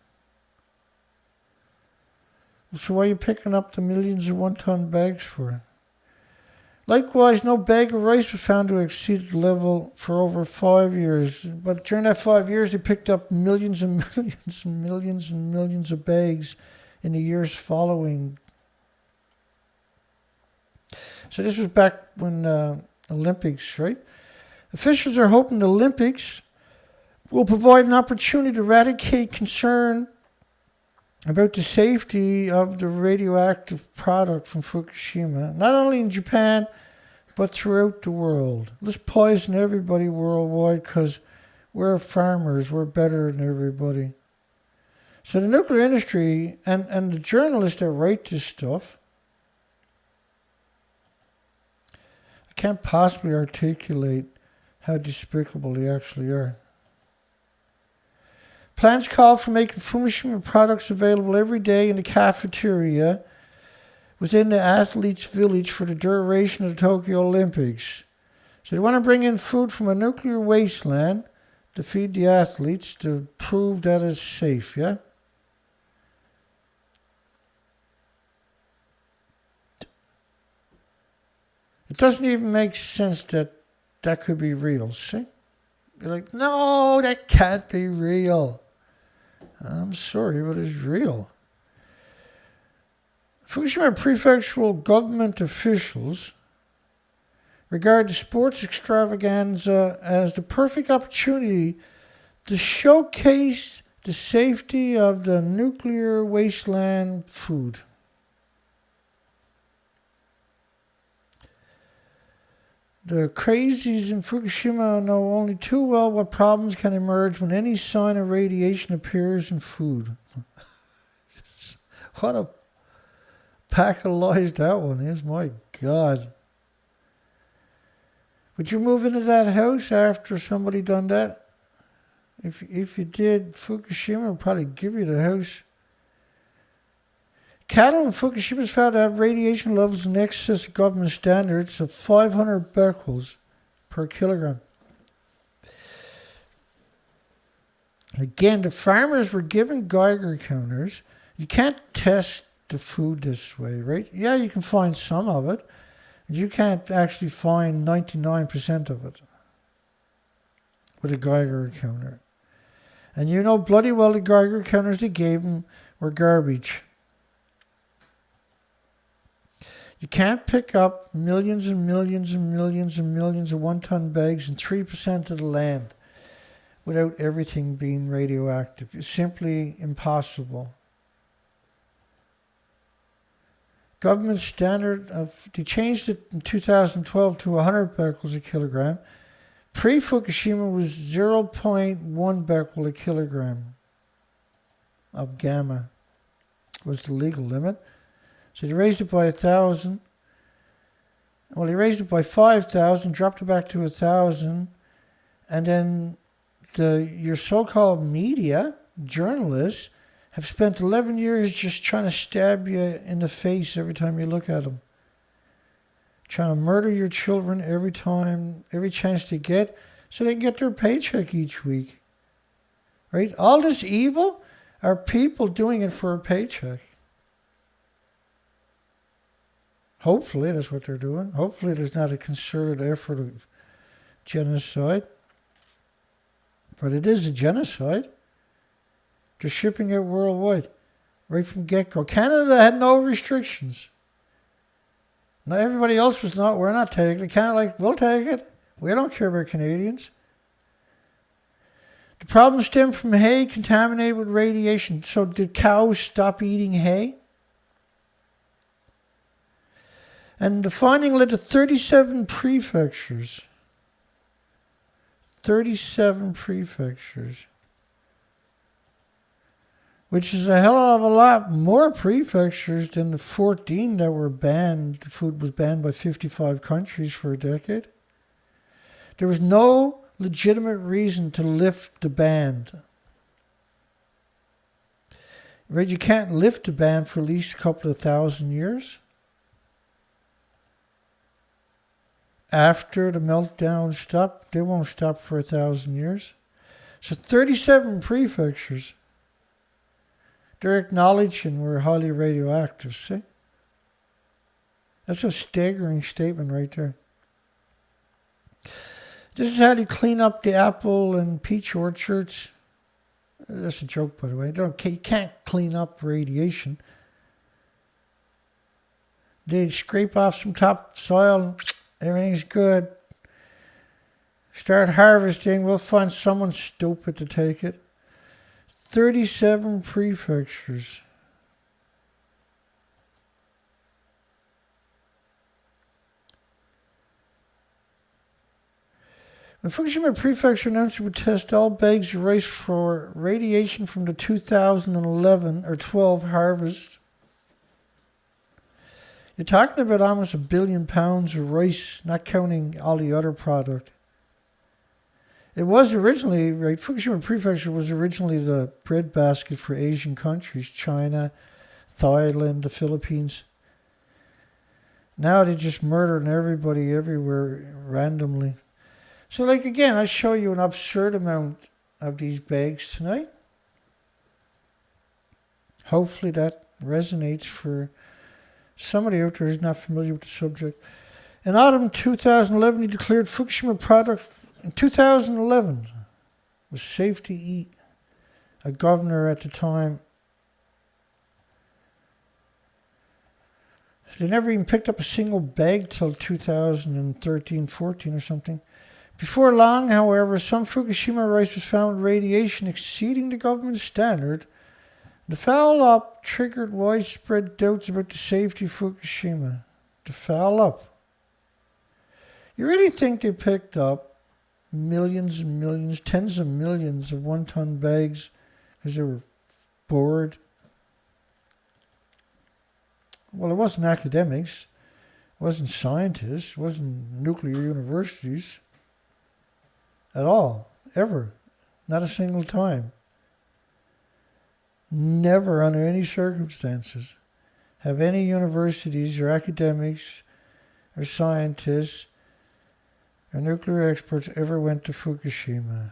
So why are you picking up the millions of one-ton bags for? Likewise, no bag of rice was found to exceed the level for over 5 years. But during that 5 years, they picked up millions and millions and millions and millions of bags in the years following. So this was back when Olympics, right? Officials are hoping the Olympics will provide an opportunity to eradicate concern about the safety of the radioactive product from Fukushima, not only in Japan, but throughout the world. Let's poison everybody worldwide because we're farmers, we're better than everybody. So the nuclear industry and the journalists that write this stuff, I can't possibly articulate how despicable they actually are. Plans call for making Fukushima products available every day in the cafeteria within the athletes' village for the duration of the Tokyo Olympics. So they want to bring in food from a nuclear wasteland to feed the athletes to prove that it's safe, yeah? It doesn't even make sense that that could be real, see? You're like, no, that can't be real. I'm sorry, but it's real. Fukushima prefectural government officials regard the sports extravaganza as the perfect opportunity to showcase the safety of the nuclear wasteland food. The crazies in Fukushima know only too well what problems can emerge when any sign of radiation appears in food. What a pack of lies that one is, my God. Would you move into that house after somebody done that? If you did, Fukushima would probably give you the house. Cattle in Fukushima is found to have radiation levels in excess of government standards of 500 becquerels per kilogram. Again, the farmers were given Geiger counters. You can't test the food this way, right? Yeah, you can find some of it. And you can't actually find 99% of it with a Geiger counter. And you know bloody well the Geiger counters they gave them were garbage. You can't pick up millions and millions and millions and millions of one-ton bags in 3% of the land without everything being radioactive. It's simply impossible. Government standard they changed it in 2012 to 100 becquerels a kilogram. Pre-Fukushima was 0.1 becquerel a kilogram of gamma was the legal limit. So they raised it by 1,000. Well, they raised it by 5,000, dropped it back to 1,000, and then your so-called media, journalists, have spent 11 years just trying to stab you in the face every time you look at them. Trying to murder your children every chance they get, so they can get their paycheck each week. Right? All this evil are people doing it for a paycheck. Hopefully that's what they're doing. Hopefully there's not a concerted effort of genocide. But it is a genocide. They're shipping it worldwide. Right from get-go. Canada had no restrictions. Now everybody else was not. We're not taking it. Canada we'll take it. We don't care about Canadians. The problem stemmed from hay contaminated with radiation. So did cows stop eating hay? And the finding led to 37 prefectures. 37 prefectures. Which is a hell of a lot more prefectures than the 14 that were banned. The food was banned by 55 countries for a decade. There was no legitimate reason to lift the ban. Right, you can't lift the ban for at least a couple of 1,000 years. After the meltdown stopped, they won't stop for 1,000 years. So 37 prefectures, they're acknowledging we're highly radioactive, see? That's a staggering statement right there. This is how they clean up the apple and peach orchards. That's a joke, by the way. You can't clean up radiation. They scrape off some topsoil, everything's good. Start harvesting, we'll find someone stupid to take it. 37 prefectures. The Fukushima Prefecture announced it would test all bags of rice for radiation from the 2011 or 12 harvest. You're talking about almost 1 billion pounds of rice, not counting all the other product. It was originally, right, Fukushima Prefecture was originally the breadbasket for Asian countries, China, Thailand, the Philippines. Now they're just murdering everybody everywhere randomly. So, like, again, I show you an absurd amount of these bags tonight. Hopefully that resonates for somebody out there who's not familiar with the subject. In autumn 2011, he declared Fukushima product in 2011 was safe to eat. A governor at the time. They never even picked up a single bag till 2013-14 or something. Before long, however, some Fukushima rice was found with radiation exceeding the government standard. The foul-up triggered widespread doubts about the safety of Fukushima. The foul-up. You really think they picked up millions and millions, tens of millions of one-ton bags because they were bored? Well, it wasn't academics. It wasn't scientists. It wasn't nuclear universities. At all. Ever. Not a single time. Never, under any circumstances, have any universities or academics or scientists or nuclear experts ever went to Fukushima.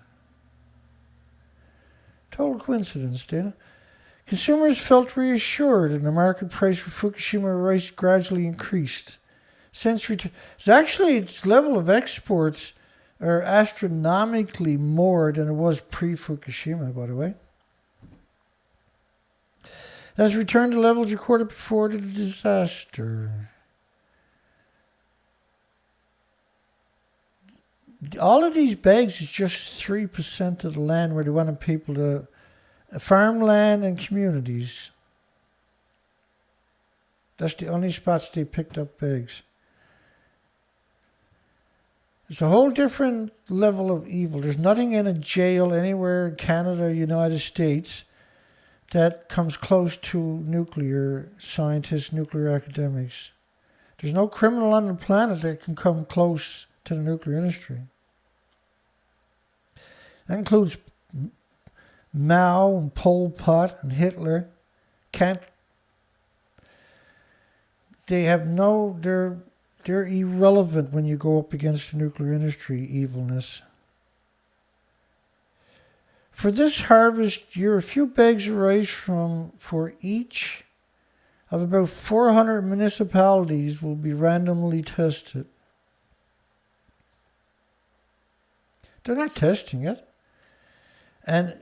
Total coincidence, Dana. Consumers felt reassured and the market price for Fukushima rice gradually increased. Actually, its level of exports are astronomically more than it was pre-Fukushima, by the way. It has returned to levels recorded before the disaster. All of these bags is just 3% of the land where they wanted people to... farmland and communities. That's the only spots they picked up bags. It's a whole different level of evil. There's nothing in a jail anywhere in Canada or United States that comes close to nuclear scientists, nuclear academics. There's no criminal on the planet that can come close to the nuclear industry. That includes Mao and Pol Pot and Hitler. They're irrelevant when you go up against the nuclear industry evilness. For this harvest year, a few bags of rice for each of about 400 municipalities will be randomly tested. They're not testing it. And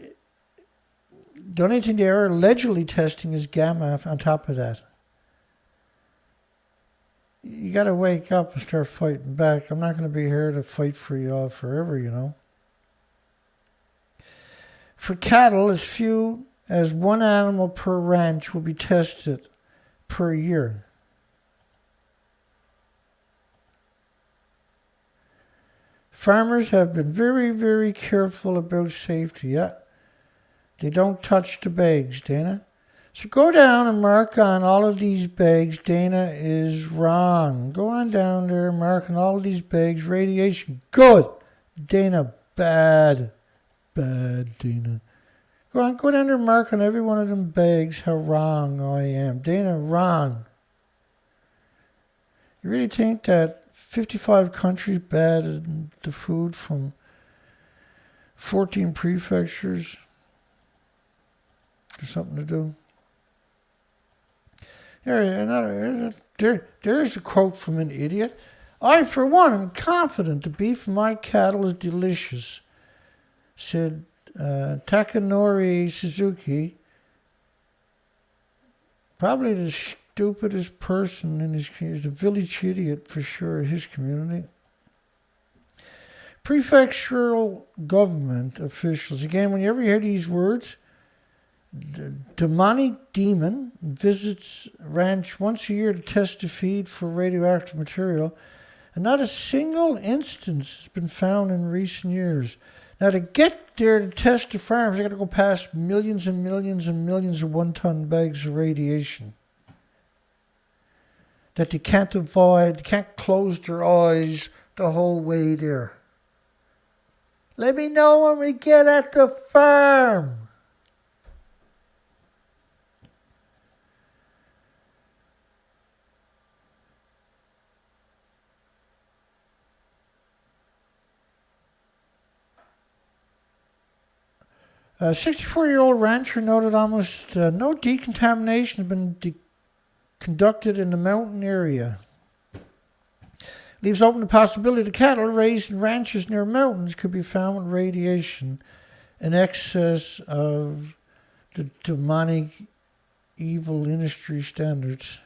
the only thing they are allegedly testing is gamma on top of that. You got to wake up and start fighting back. I'm not going to be here to fight for you all forever, you know. For cattle, as few as one animal per ranch will be tested per year. Farmers have been very, very careful about safety. Yeah. They don't touch the bags, Dana. So go down and mark on all of these bags. Dana is wrong. Go on down there, mark on all of these bags. Radiation, good. Dana, bad. Bad, Dana. Go down there and mark on every one of them bags how wrong I am. Dana, wrong. You really think that 55 countries banned the food from 14 prefectures? There's something to do. There's a quote from an idiot. I, for one, am confident the beef from my cattle is delicious, said Takanori Suzuki, probably the stupidest person in his community, the village idiot for sure, his community. Prefectural government officials, again, whenever you hear these words, the demonic demon visits ranch once a year to test the feed for radioactive material, and not a single instance has been found in recent years. Now, to get there to test the farms, they got to go past millions and millions and millions of one-ton bags of radiation that they can't avoid, they can't close their eyes the whole way there. Let me know when we get at the farm. 64-year-old rancher noted almost no decontamination has been conducted in the mountain area. Leaves open the possibility the cattle raised in ranches near mountains could be found with radiation in excess of the demonic evil industry standards.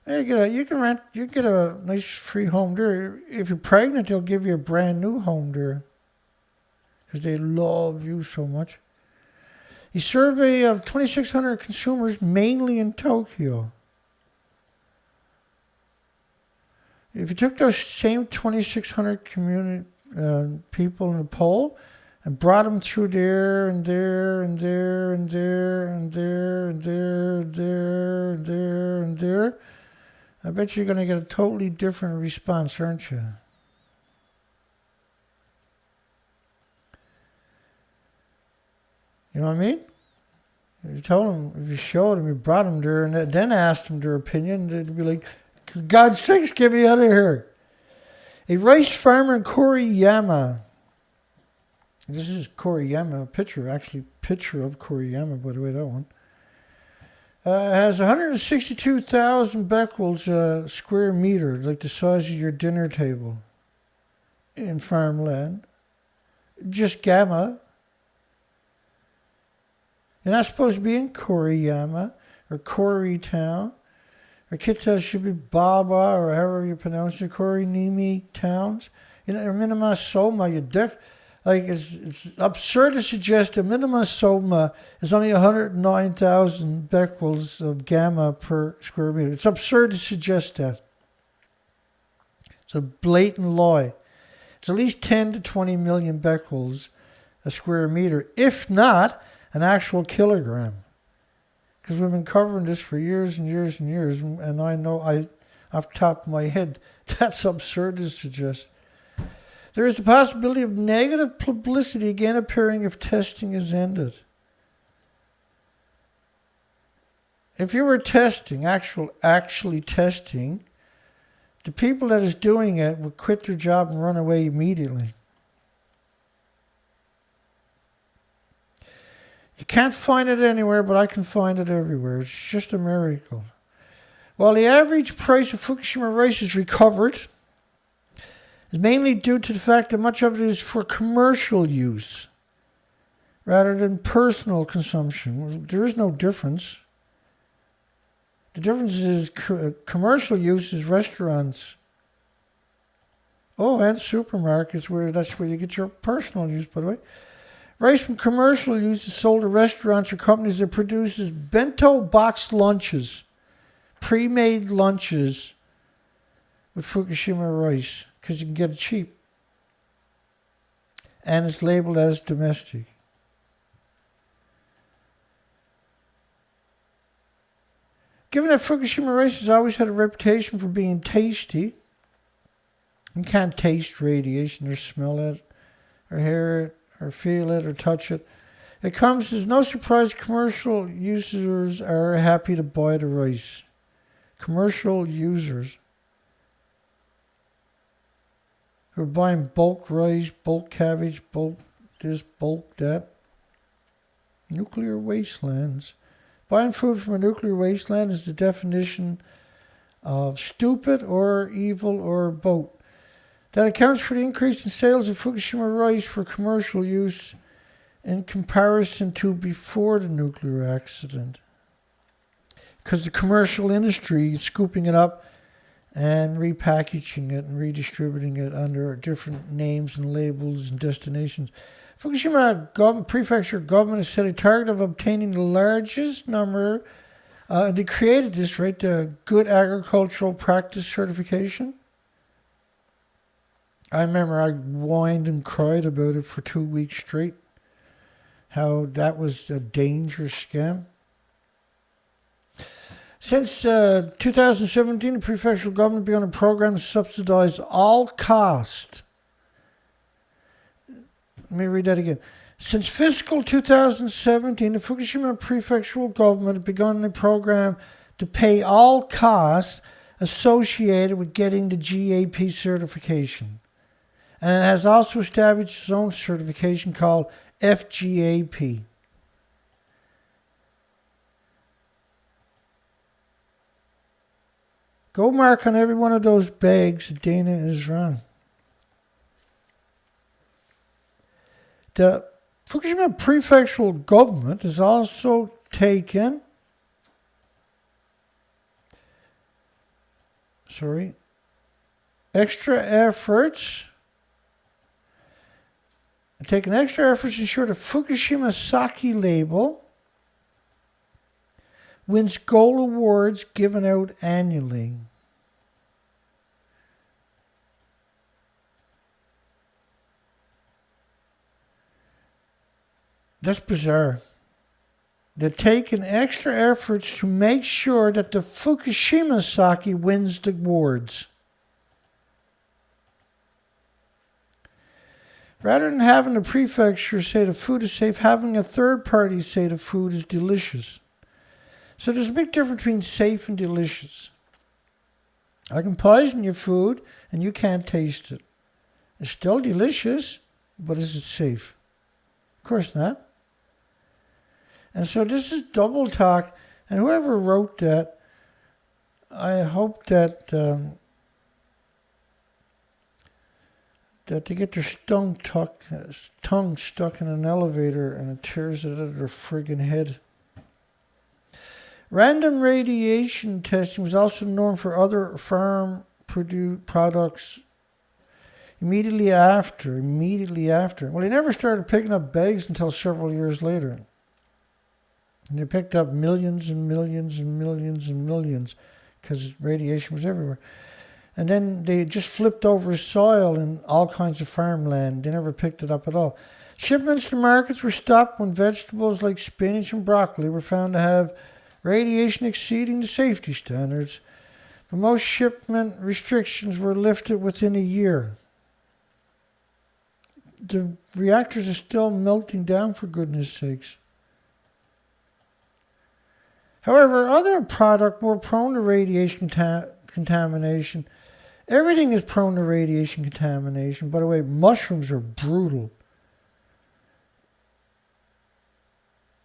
You can get a nice free home there. If you're pregnant, they'll give you a brand new home there, because they love you so much. A survey of 2,600 consumers, mainly in Tokyo. If you took those same 2,600 people in a poll and brought them through there and there and there and there and there and there and there and there and there, I bet you're going to get a totally different response, aren't you? You know what I mean? If you told them, if you showed them, you brought them there, and then asked them their opinion, they'd be like, for God's sakes, get me out of here. A rice farmer in Koriyama. This is Koriyama, a picture of Koriyama, by the way, that one. Has 162,000 becquerels square meter, like the size of your dinner table in farmland. Just gamma. You're not supposed to be in Koriyama or Koreatown. Or Kita should be Baba or however you pronounce it, Korinimi towns. You know, minima soma, it's absurd to suggest that minima soma is only 109,000 becquerels of gamma per square meter. It's absurd to suggest that. It's a blatant lie. It's at least 10 to 20 million becquerels a square meter, if not an actual kilogram. Because we've been covering this for years and years and years, and I know off the top of my head, that's absurd to suggest. There is the possibility of negative publicity again appearing if testing is ended. If you were testing, actually testing, the people that is doing it would quit their job and run away immediately. You can't find it anywhere, but I can find it everywhere. It's just a miracle. While the average price of Fukushima rice is recovered, is mainly due to the fact that much of it is for commercial use rather than personal consumption. There is no difference. The difference is commercial use is restaurants. Oh, and supermarkets, that's where you get your personal use, by the way. Rice from commercial use is sold to restaurants or companies that produces bento box lunches, pre-made lunches with Fukushima rice, because you can get it cheap. And it's labeled as domestic. Given that Fukushima rice has always had a reputation for being tasty, you can't taste radiation or smell it or hear it or feel it or touch it. It comes as no surprise commercial users are happy to buy the rice. Commercial users who are buying bulk rice, bulk cabbage, bulk this, bulk that. Nuclear wastelands. Buying food from a nuclear wasteland is the definition of stupid or evil or both. That accounts for the increase in sales of Fukushima rice for commercial use in comparison to before the nuclear accident. Because the commercial industry is scooping it up and repackaging it and redistributing it under different names and labels and destinations. Fukushima Prefecture government has set a target of obtaining the largest number, and they created this, right, the Good Agricultural Practice Certification. I remember I whined and cried about it for 2 weeks straight, how that was a dangerous scam. Since 2017, the prefectural government began a program to subsidize all costs. Let me read that again. Since fiscal 2017, the Fukushima prefectural government has begun a program to pay all costs associated with getting the GAP certification. And it has also established its own certification called FGAP. Go mark on every one of those bags that Dana is wrong. The Fukushima prefectural government has also taken extra efforts to ensure the Fukushima Sake label wins gold awards given out annually. That's bizarre. They're taking extra efforts to make sure that the Fukushima Sake wins the awards. Rather than having the prefecture say the food is safe, having a third party say the food is delicious. So there's a big difference between safe and delicious. I can poison your food and you can't taste it. It's still delicious, but is it safe? Of course not. And so this is double talk. And whoever wrote that, I hope that that they get their tongue stuck in an elevator and it tears it out of their friggin' head. Random radiation testing was also known for other farm-produced products immediately after. Well, they never started picking up bags until several years later. And they picked up millions and millions and millions and millions because radiation was everywhere. And then they just flipped over soil in all kinds of farmland. They never picked it up at all. Shipments to markets were stopped when vegetables like spinach and broccoli were found to have radiation exceeding the safety standards. But most shipment restrictions were lifted within a year. The reactors are still melting down, for goodness sakes. However, other products more prone to radiation contamination. Everything is prone to radiation contamination. By the way, mushrooms are brutal.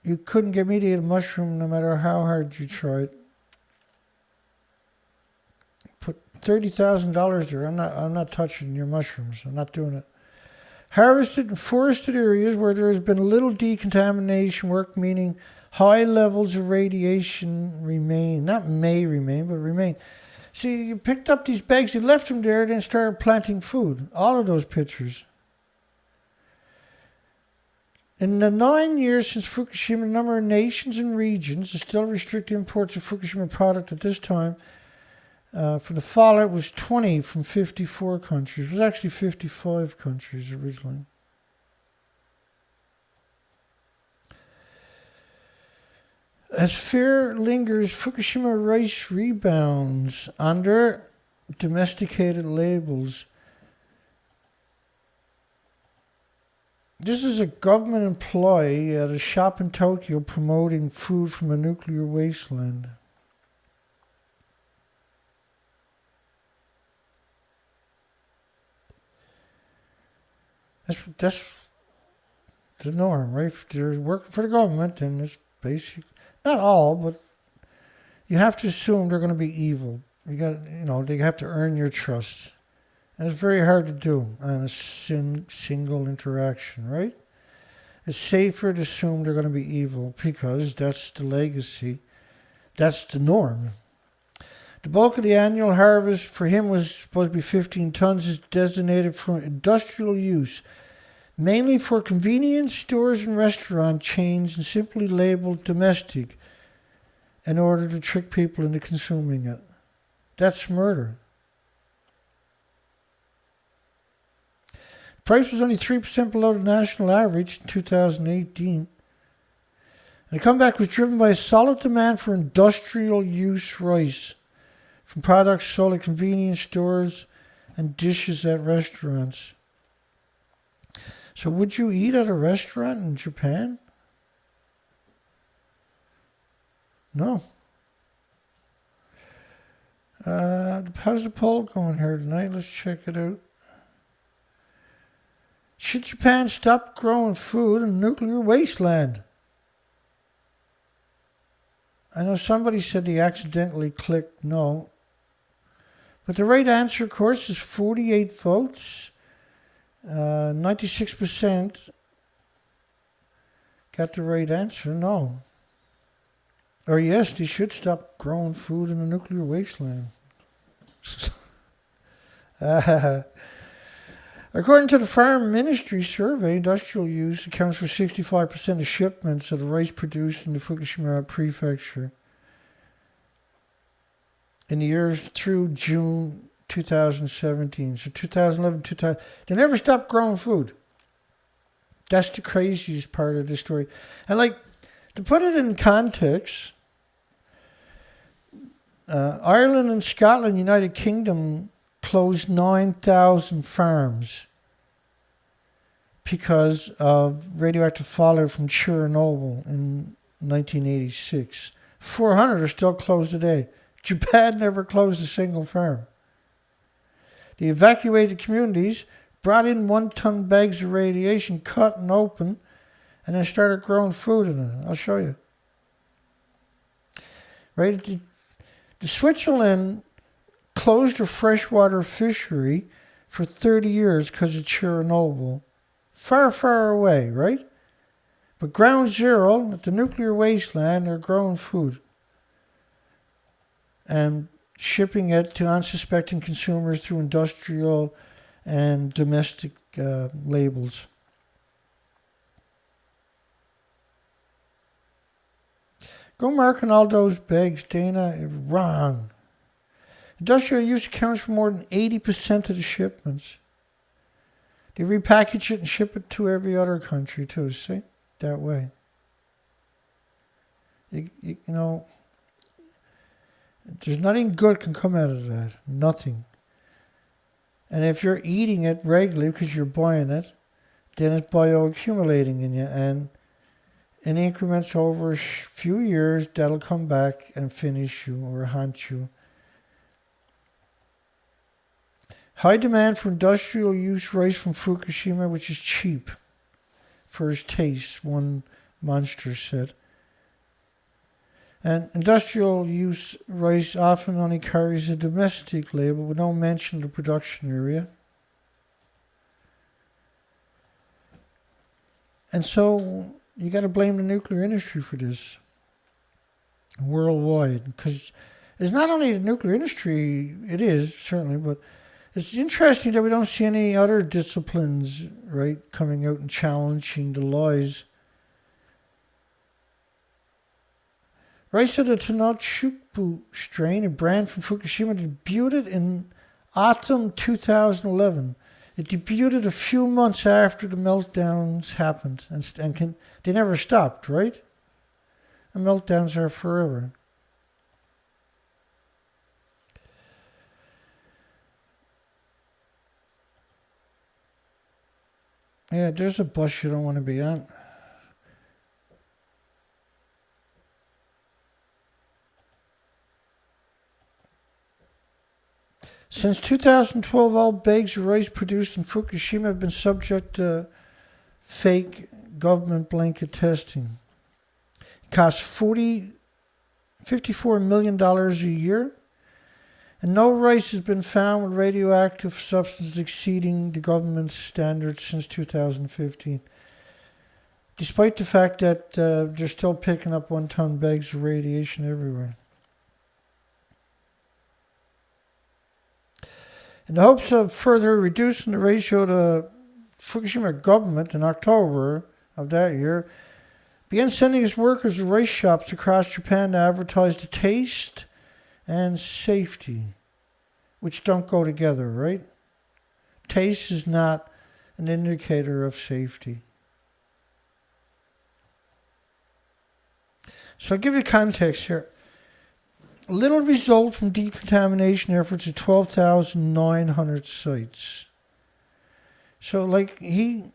You couldn't get me to eat a mushroom no matter how hard you tried. Put $30,000 there. I'm not touching your mushrooms. I'm not doing it. Harvested and forested areas where there has been little decontamination work, meaning high levels of radiation remain. Not may remain, but remain. See, you picked up these bags, you left them there, then started planting food. All of those pictures. In the 9 years since Fukushima, the number of nations and regions that still restrict imports of Fukushima product at this time, for the fallout was 20 from 54 countries. It was actually 55 countries originally. As fear lingers, Fukushima rice rebounds under domesticated labels. This is a government employee at a shop in Tokyo promoting food from a nuclear wasteland. That's the norm, right? If they're working for the government, then it's basic. Not all, but you have to assume they're going to be evil. They have to earn your trust. And it's very hard to do on a single interaction, right? It's safer to assume they're going to be evil because that's the legacy. That's the norm. The bulk of the annual harvest for him was supposed to be 15 tons, is designated for industrial use, mainly for convenience stores and restaurant chains, and simply labeled domestic in order to trick people into consuming it. That's murder. Price was only 3% below the national average in 2018. And the comeback was driven by a solid demand for industrial use rice from products sold at convenience stores and dishes at restaurants. So would you eat at a restaurant in Japan? No. How's the poll going here tonight? Let's check it out. Should Japan stop growing food in a nuclear wasteland? I know somebody said they accidentally clicked no. But the right answer, of course, is 48 votes. 96% got the right answer, no. Or yes, they should stop growing food in a nuclear wasteland. According to the Prime Ministry survey, industrial use accounts for 65% of shipments of the rice produced in the Fukushima prefecture in the years through June 2017. So 2011, 2000, they never stopped growing food. That's the craziest part of the story. And to put it in context, Ireland and Scotland, United Kingdom, closed 9,000 farms because of radioactive fallout from Chernobyl in 1986. 400 are still closed today. Japan never closed a single farm. They evacuated communities, brought in 1-ton bags of radiation, cut and open, and then started growing food in it. I'll show you. Right? The Switzerland closed a freshwater fishery for 30 years because of Chernobyl. Far, far away, right? But ground zero, at the nuclear wasteland, they're growing food and shipping it to unsuspecting consumers through industrial and domestic labels. Go mark on all those bags, Dana. Wrong. Industrial use accounts for more than 80% of the shipments. They repackage it and ship it to every other country too, see? That way. You know, there's nothing good can come out of that. Nothing. And if you're eating it regularly because you're buying it, then it's bioaccumulating in you. And in increments over a few years, that'll come back and finish you or haunt you. High demand for industrial use rice from Fukushima, which is cheap for its taste, one monster said. And industrial use rice often only carries a domestic label with no mention of the production area. And so you got to blame the nuclear industry for this worldwide, because it's not only the nuclear industry, it is certainly, but it's interesting that we don't see any other disciplines, right, coming out and challenging the lies. Rice of the Tanochukbu strain, a brand from Fukushima, debuted in autumn 2011. It debuted a few months after the meltdowns happened, and they never stopped, right? And meltdowns are forever. Yeah, there's a bus you don't want to be on. Since 2012, all bags of rice produced in Fukushima have been subject to fake government blanket testing. It costs $54 million a year, and no rice has been found with radioactive substances exceeding the government's standards since 2015. Despite the fact that they're still picking up 1-ton bags of radiation everywhere. In the hopes of further reducing the ratio, the Fukushima government in October of that year began sending its workers to rice shops across Japan to advertise the taste and safety, which don't go together, right? Taste is not an indicator of safety. So I'll give you context here. Little result from decontamination efforts at 12,900 sites. So, like, he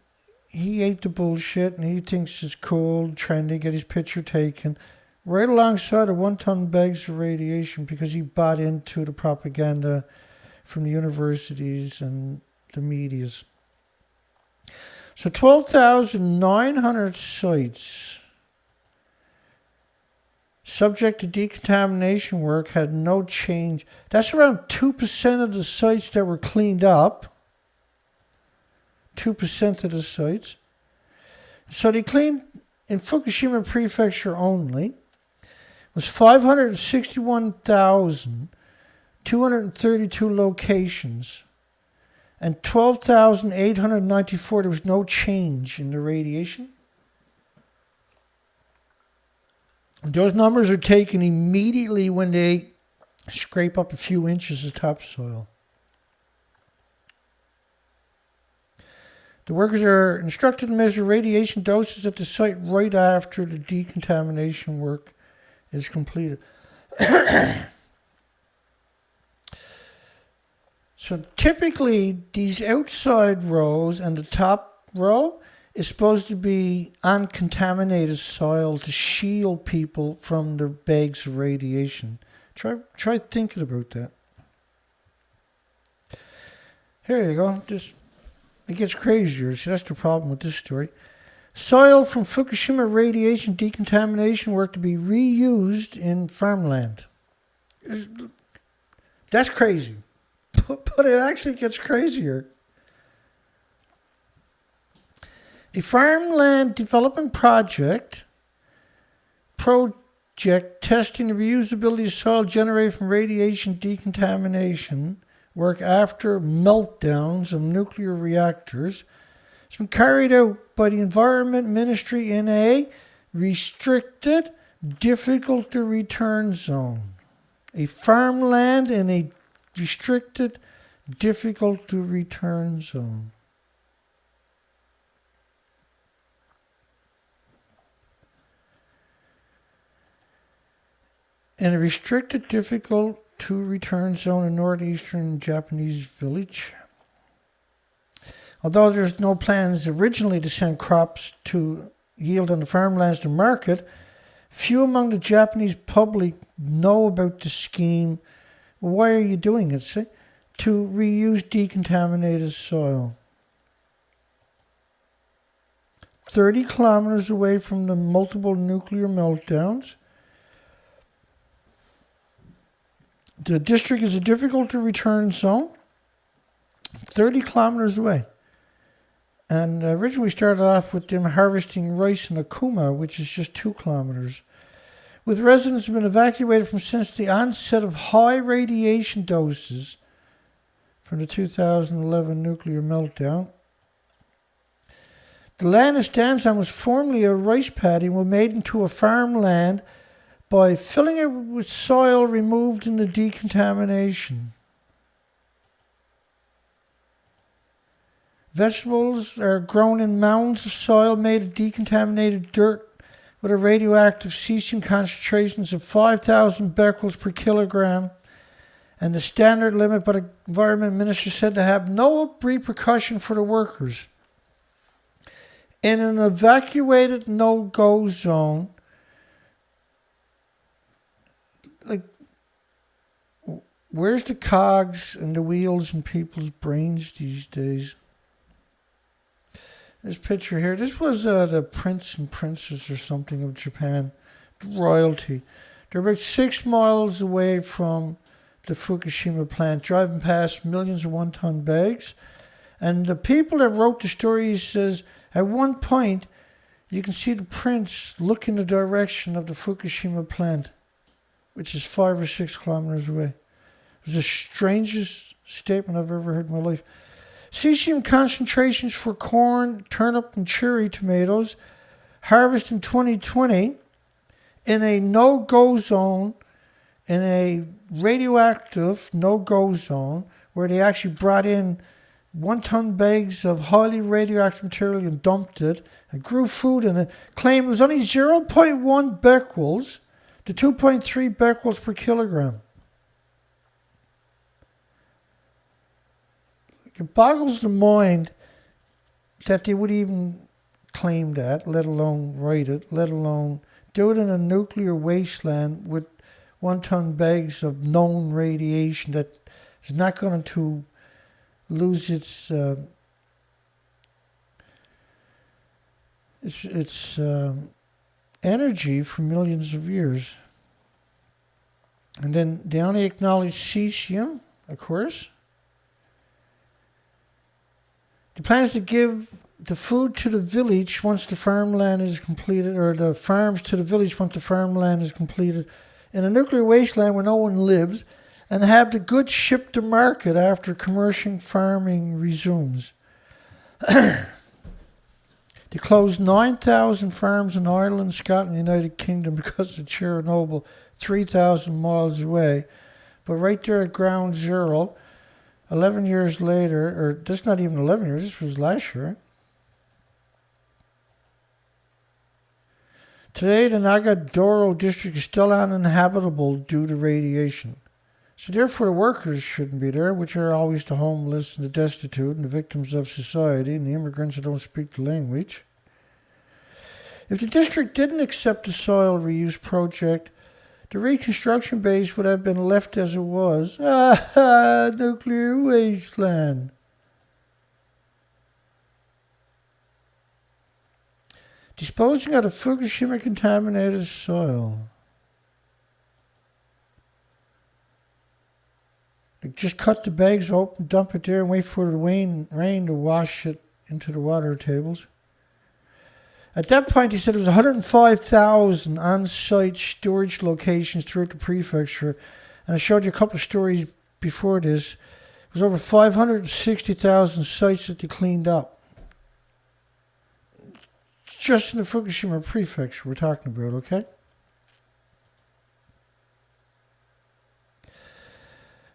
ate the bullshit and he thinks it's cool, trying to get his picture taken right alongside of 1-ton bags of radiation because he bought into the propaganda from the universities and the medias. So 12,900 sites subject to decontamination work had no change. That's around 2% of the sites that were cleaned up. 2% of the sites. So they cleaned in Fukushima Prefecture only was 561,232 locations and 12,894. There was no change in the radiation. Those numbers are taken immediately when they scrape up a few inches of topsoil. The workers are instructed to measure radiation doses at the site right after the decontamination work is completed. So typically, these outside rows and the top row is supposed to be uncontaminated soil to shield people from the bags of radiation. Try thinking about that. Here you go. It gets crazier. See, that's the problem with this story. Soil from Fukushima radiation decontamination work to be reused in farmland. That's crazy. But it actually gets crazier. A farmland development project testing the reusability of soil generated from radiation decontamination work after meltdowns of nuclear reactors has been carried out by the Environment Ministry in a restricted, difficult to return zone. A farmland in a restricted, difficult to return zone. In a restricted, difficult to return zone in northeastern Japanese village. Although there's no plans originally to send crops to yield on the farmlands to market, few among the Japanese public know about the scheme. Why are you doing it, say? To reuse decontaminated soil. 30 kilometers away from the multiple nuclear meltdowns. The district is a difficult to return zone, 30 kilometers away. And originally we started off with them harvesting rice in Akuma, which is just 2 kilometers. With residents have been evacuated from since the onset of high radiation doses from the 2011 nuclear meltdown. The land it stands on was formerly a rice paddy and was made into a farmland by filling it with soil removed in the decontamination. Vegetables are grown in mounds of soil made of decontaminated dirt with a radioactive cesium concentrations of 5,000 becquerels per kilogram, and the standard limit by the Environment Minister said to have no repercussion for the workers. in an evacuated no-go zone. Like, where's the cogs and the wheels in people's brains these days? This picture here, this was the prince and princess or something of Japan, royalty. They're about 6 miles away from the Fukushima plant, driving past millions of one-ton bags. And the people that wrote the story says, at one point, you can see the prince look in the direction of the Fukushima plant, which is 5 or 6 kilometers away. It was the strangest statement I've ever heard in my life. Cesium concentrations for corn, turnip, and cherry tomatoes harvested in 2020 in a no-go zone, in a radioactive no-go zone, where they actually brought in 1-ton bags of highly radioactive material and dumped it and grew food in it, claimed it was only 0.1 becquerels to 2.3 becquerels per kilogram. It boggles the mind that they would even claim that, let alone write it, let alone do it in a nuclear wasteland with 1-ton bags of known radiation that is not going to lose its energy for millions of years. And then they only acknowledge cesium, of course. The plan is to give the food to the village once the farmland is completed, or the farms to the village once the farmland is completed, in a nuclear wasteland where no one lives, and have the goods shipped to market after commercial farming resumes. They closed 9,000 farms in Ireland, Scotland, and the United Kingdom because of Chernobyl, 3,000 miles away. But right there at ground zero, 11 years later, or that's not even 11 years, this was last year. Today, the Nagadoro district is still uninhabitable due to radiation. So therefore, the workers shouldn't be there, which are always the homeless and the destitute and the victims of society and the immigrants that don't speak the language. If the district didn't accept the soil reuse project, the reconstruction base would have been left as it was. Nuclear wasteland. Disposing of the Fukushima contaminated soil. Just cut the bags open, dump it there, and wait for the rain to wash it into the water tables. At that point, he said there was 105,000 on-site storage locations throughout the prefecture. And I showed you a couple of stories before this. It was over 560,000 sites that they cleaned up. Just in the Fukushima prefecture we're talking about, okay?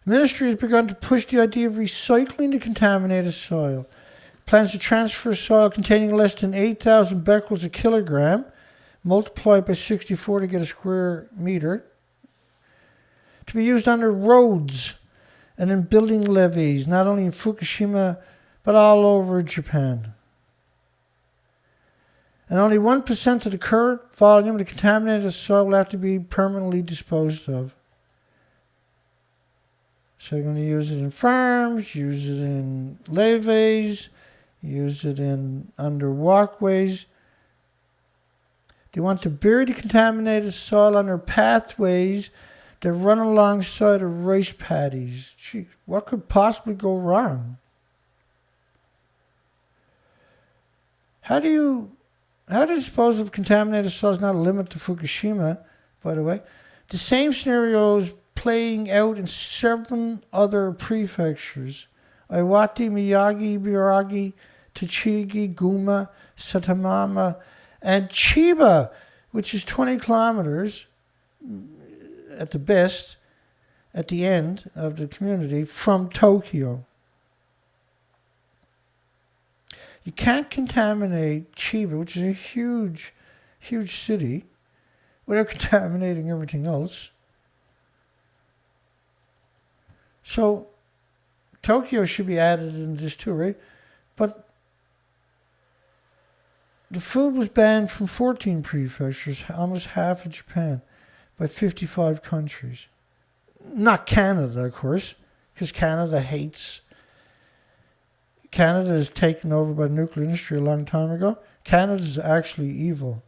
The ministry has begun to push the idea of recycling the contaminated soil. Plans to transfer soil containing less than 8,000 becquerels a kilogram, multiplied by 64 to get a square meter, to be used under roads and in building levees, not only in Fukushima, but all over Japan. And only 1% of the current volume of the contaminated soil will have to be permanently disposed of. So you're going to use it in farms, use it in levees, use it in under walkways. They want to bury the contaminated soil under pathways that run alongside of rice paddies. Gee, what could possibly go wrong? How do you dispose of contaminated soil is not a limit to Fukushima, by the way. The same scenario is playing out in 7 other prefectures. Iwate, Miyagi, Biragi, Tochigi, Guma, Satamama, and Chiba, which is 20 kilometers at the best, at the end of the community, from Tokyo. You can't contaminate Chiba, which is a huge, huge city, without contaminating everything else. So Tokyo should be added in this too, right? But The food was banned from 14 prefectures, almost half of Japan, by 55 countries. Not Canada, of course, because Canada is taken over by the nuclear industry a long time ago. Canada is actually evil.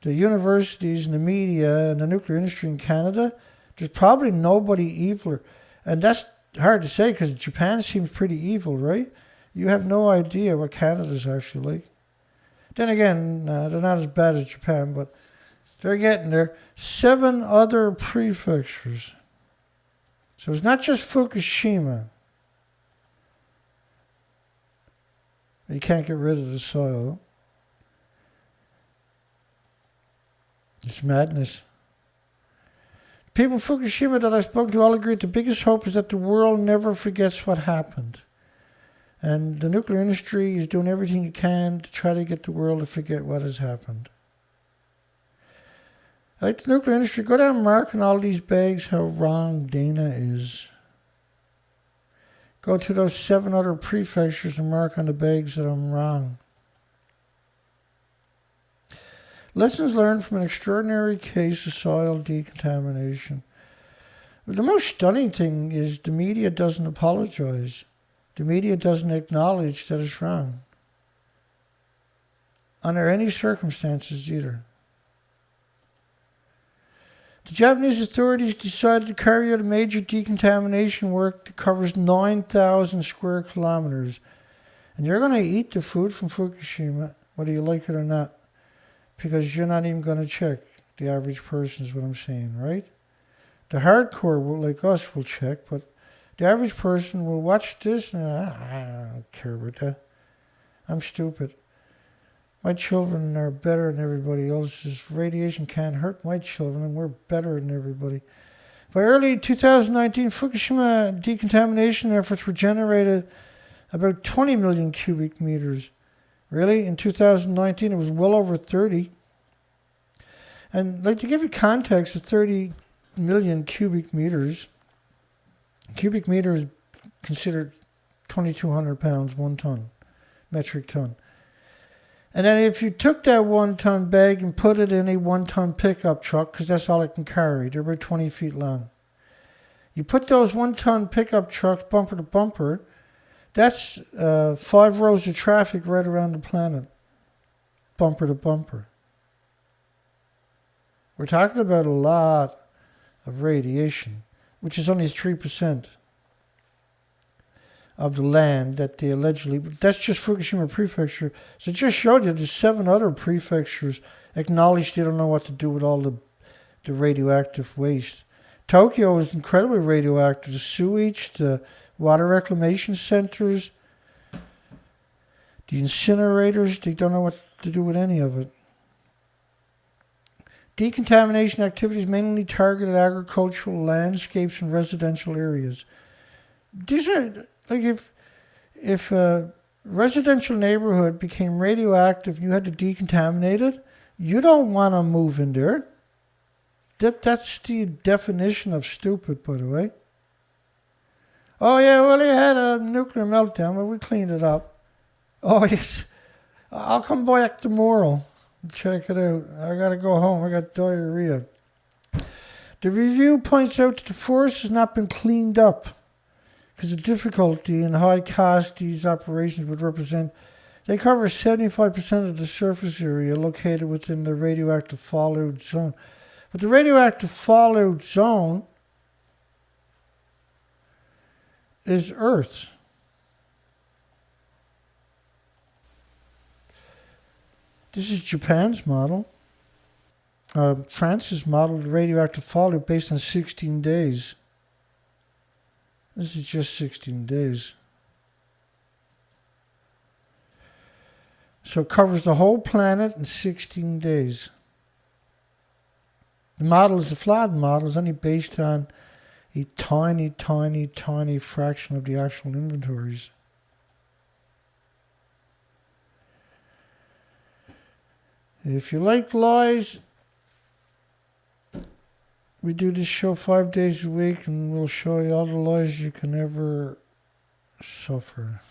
The universities and the media and the nuclear industry in Canada, there's probably nobody eviler. And that's hard to say because Japan seems pretty evil, right? You have no idea what Canada's actually like. Then again, they're not as bad as Japan, but they're getting there. 7 other prefectures. So it's not just Fukushima. You can't get rid of the soil. It's madness. People in Fukushima that I've spoken to all agree the biggest hope is that the world never forgets what happened. And the nuclear industry is doing everything it can to try to get the world to forget what has happened. Like the nuclear industry, go down and mark on all these bags how wrong Dana is. Go to those 7 other prefectures and mark on the bags that I'm wrong. Lessons learned from an extraordinary case of soil decontamination. The most stunning thing is the media doesn't apologize. The media doesn't acknowledge that it's wrong. Under any circumstances either. The Japanese authorities decided to carry out a major decontamination work that covers 9,000 square kilometers. And you're going to eat the food from Fukushima, whether you like it or not. Because you're not even going to check. The average person is what I'm saying, right? The hardcore, like us, will check, but the average person will watch this and I don't care about that. I'm stupid. My children are better than everybody else's. Radiation can't hurt my children, and we're better than everybody. By early 2019, Fukushima decontamination efforts were generated about 20 million cubic meters. Really? In 2019, it was well over 30. And like to give you context, of 30 million cubic meters, cubic meter is considered 2,200 pounds, 1 ton, metric ton. And then if you took that 1 ton bag and put it in a 1 ton pickup truck, because that's all it can carry, they're about 20 feet long. You put those 1 ton pickup trucks bumper to bumper, that's 5 rows of traffic right around the planet, bumper to bumper. We're talking about a lot of radiation, which is only 3% of the land that they allegedly... That's just Fukushima Prefecture. So it just showed you there's 7 other prefectures acknowledged they don't know what to do with all the radioactive waste. Tokyo is incredibly radioactive. The sewage, the water reclamation centers, the incinerators, they don't know what to do with any of it. Decontamination activities mainly targeted agricultural landscapes and residential areas. These are, like if a residential neighborhood became radioactive and you had to decontaminate it, you don't want to move in there. That's the definition of stupid, by the way. Oh yeah, well he had a nuclear meltdown, but we cleaned it up. Oh yes, I'll come back tomorrow. Check it out. I gotta go home. I got diarrhea. The review points out that the forest has not been cleaned up because the difficulty and high cost these operations would represent. They cover 75% of the surface area located within the radioactive fallout zone. But the radioactive fallout zone is Earth. This is Japan's model. France's model of radioactive fallout based on 16 days. This is just 16 days. So it covers the whole planet in 16 days. The model is a flawed model. It's only based on a tiny, tiny, tiny fraction of the actual inventories. If you like lies, we do this show 5 days a week and we'll show you all the lies you can ever suffer.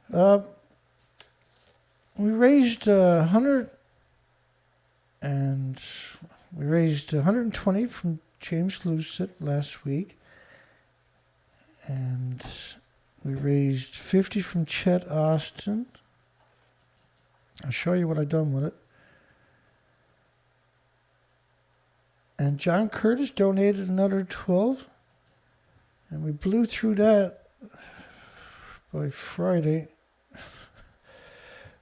We raised 120 from James Lucid last week, and we raised 50 from Chet Austin. I'll show you what I've done with it. And John Curtis donated another 12, and we blew through that by Friday.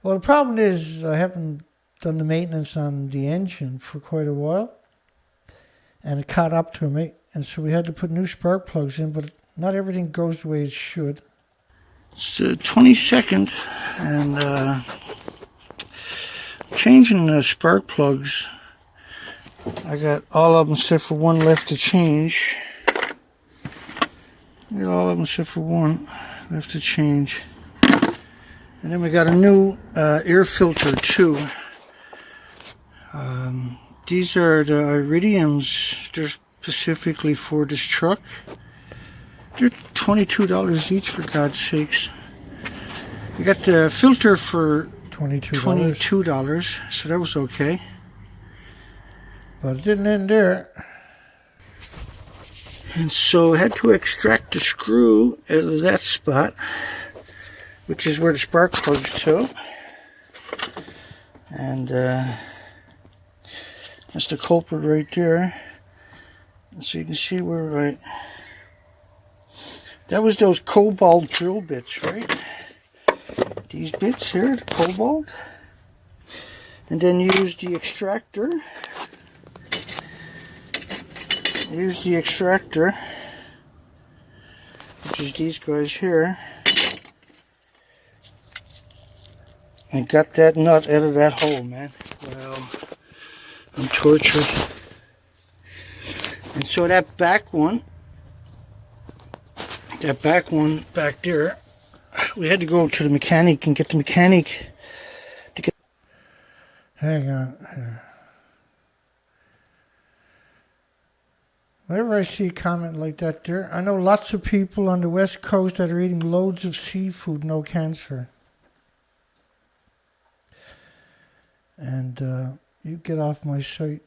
Well, the problem is I haven't done the maintenance on the engine for quite a while, and it caught up to me, and so we had to put new spark plugs in, but not everything goes the way it should. It's the 22nd, and changing the spark plugs. I got all of them except for one left to change. I got all of them except for one left to change. And then we got a new air filter too. These are the iridiums. They're specifically for this truck. They're $22 each, for God's sakes. We got the filter for $22, so that was okay. But it didn't end there. And so I had to extract the screw out of that spot, which is where the spark plugs to. And that's the culprit right there. And so you can see where, right, that was those cobalt drill bits, right? These bits here, the cobalt. And then use the extractor. Use the extractor, which is these guys here, and got that nut out of that hole, man. Well, I'm tortured. And so that back one back there, we had to go to the mechanic and get the mechanic to get. Hang on here. Whenever I see a comment like that there, I know lots of people on the West Coast that are eating loads of seafood, no cancer. And you get off my site,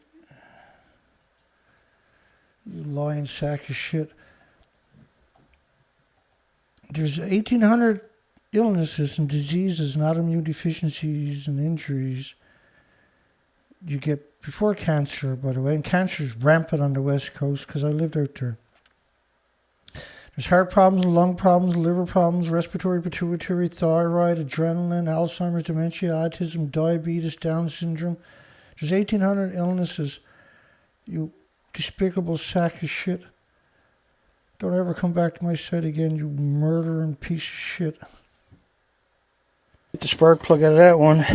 you lying sack of shit. There's 1,800 illnesses and diseases and autoimmune deficiencies and injuries you get before cancer, by the way, and cancer is rampant on the West Coast because I lived out there. There's heart problems, lung problems, liver problems, respiratory, pituitary, thyroid, adrenaline, Alzheimer's, dementia, autism, diabetes, Down syndrome. There's 1,800 illnesses. You despicable sack of shit. Don't ever come back to my site again, you murdering piece of shit. Get the spark plug out of that one.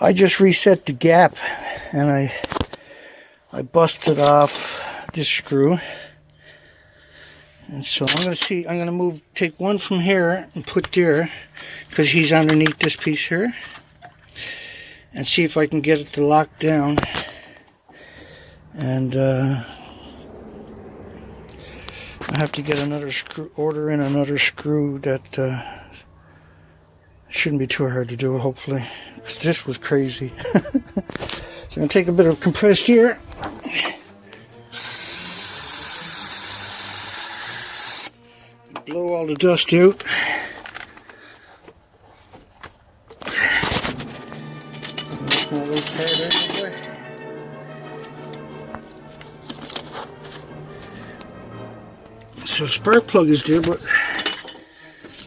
I just reset the gap, and I busted off this screw. And so I'm gonna take one from here and put there, because he's underneath this piece here, and see if I can get it to lock down. And I have to get another screw, order in another screw that shouldn't be too hard to do, hopefully, because this was crazy. So I'm going to take a bit of compressed air. Blow all the dust out. That's not really tired anyway. So spark plug is there, but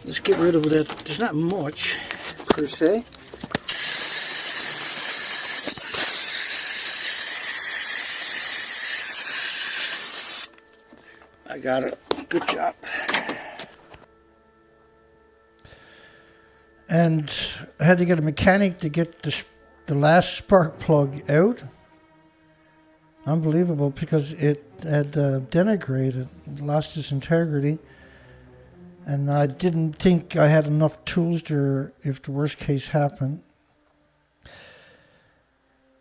let's get rid of that. There's not much, per se. I got it. Good job. And I had to get a mechanic to get the last spark plug out. Unbelievable, because it had denigrated, lost its integrity. And I didn't think I had enough tools there if the worst case happened.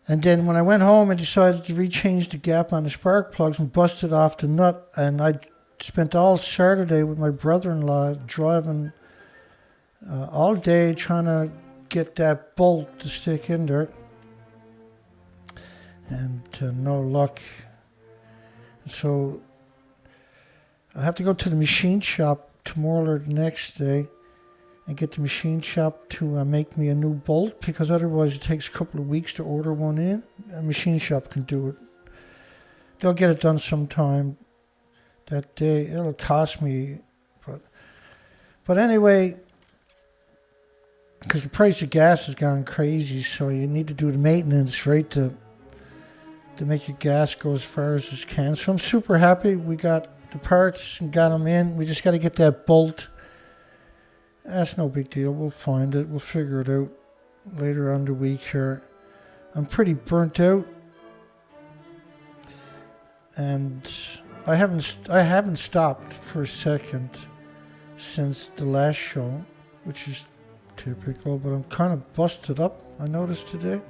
And then when I went home, I decided to rechange the gap on the spark plugs and busted off the nut. And I spent all Saturday with my brother-in-law driving all day trying to get that bolt to stick in there. And no luck. So I have to go to the machine shop tomorrow or the next day and get the machine shop to make me a new bolt, because otherwise it takes a couple of weeks to order one in. A machine shop can do it. They'll get it done sometime that day. It'll cost me, but anyway, because the price of gas has gone crazy, so you need to do the maintenance, right, to make your gas go as far as it can. So I'm super happy we got the parts and got them in. We just got to get that bolt. That's no big deal. We'll find it. We'll figure it out later on the week here. I'm pretty burnt out, and I haven't stopped for a second since the last show, which is typical, but I'm kind of busted up, I noticed today.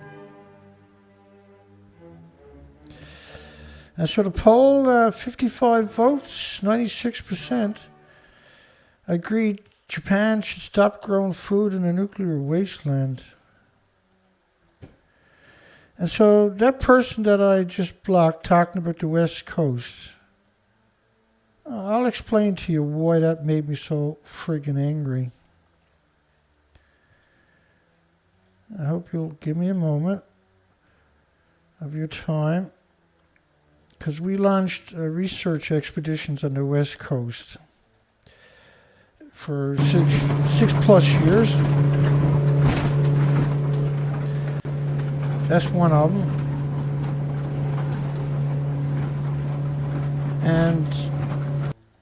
And so the poll, 55 votes, 96% agreed Japan should stop growing food in a nuclear wasteland. And so that person that I just blocked talking about the West Coast, I'll explain to you why that made me so friggin' angry. I hope you'll give me a moment of your time, because we launched research expeditions on the West Coast for six plus years. That's one of them. And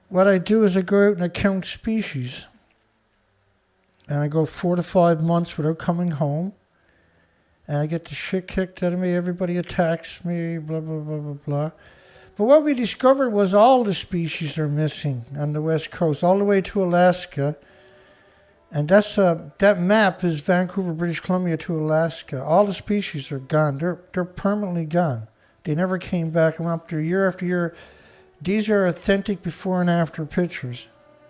what I do is I go out and I count species. And I go 4 to 5 months without coming home. And I get the shit kicked out of me. Everybody attacks me, blah, blah, blah, blah, blah. But what we discovered was all the species are missing on the West Coast, all the way to Alaska. And that's that map is Vancouver, British Columbia to Alaska. All the species are gone. They're permanently gone. They never came back. I went up there year after year. These are authentic before and after pictures.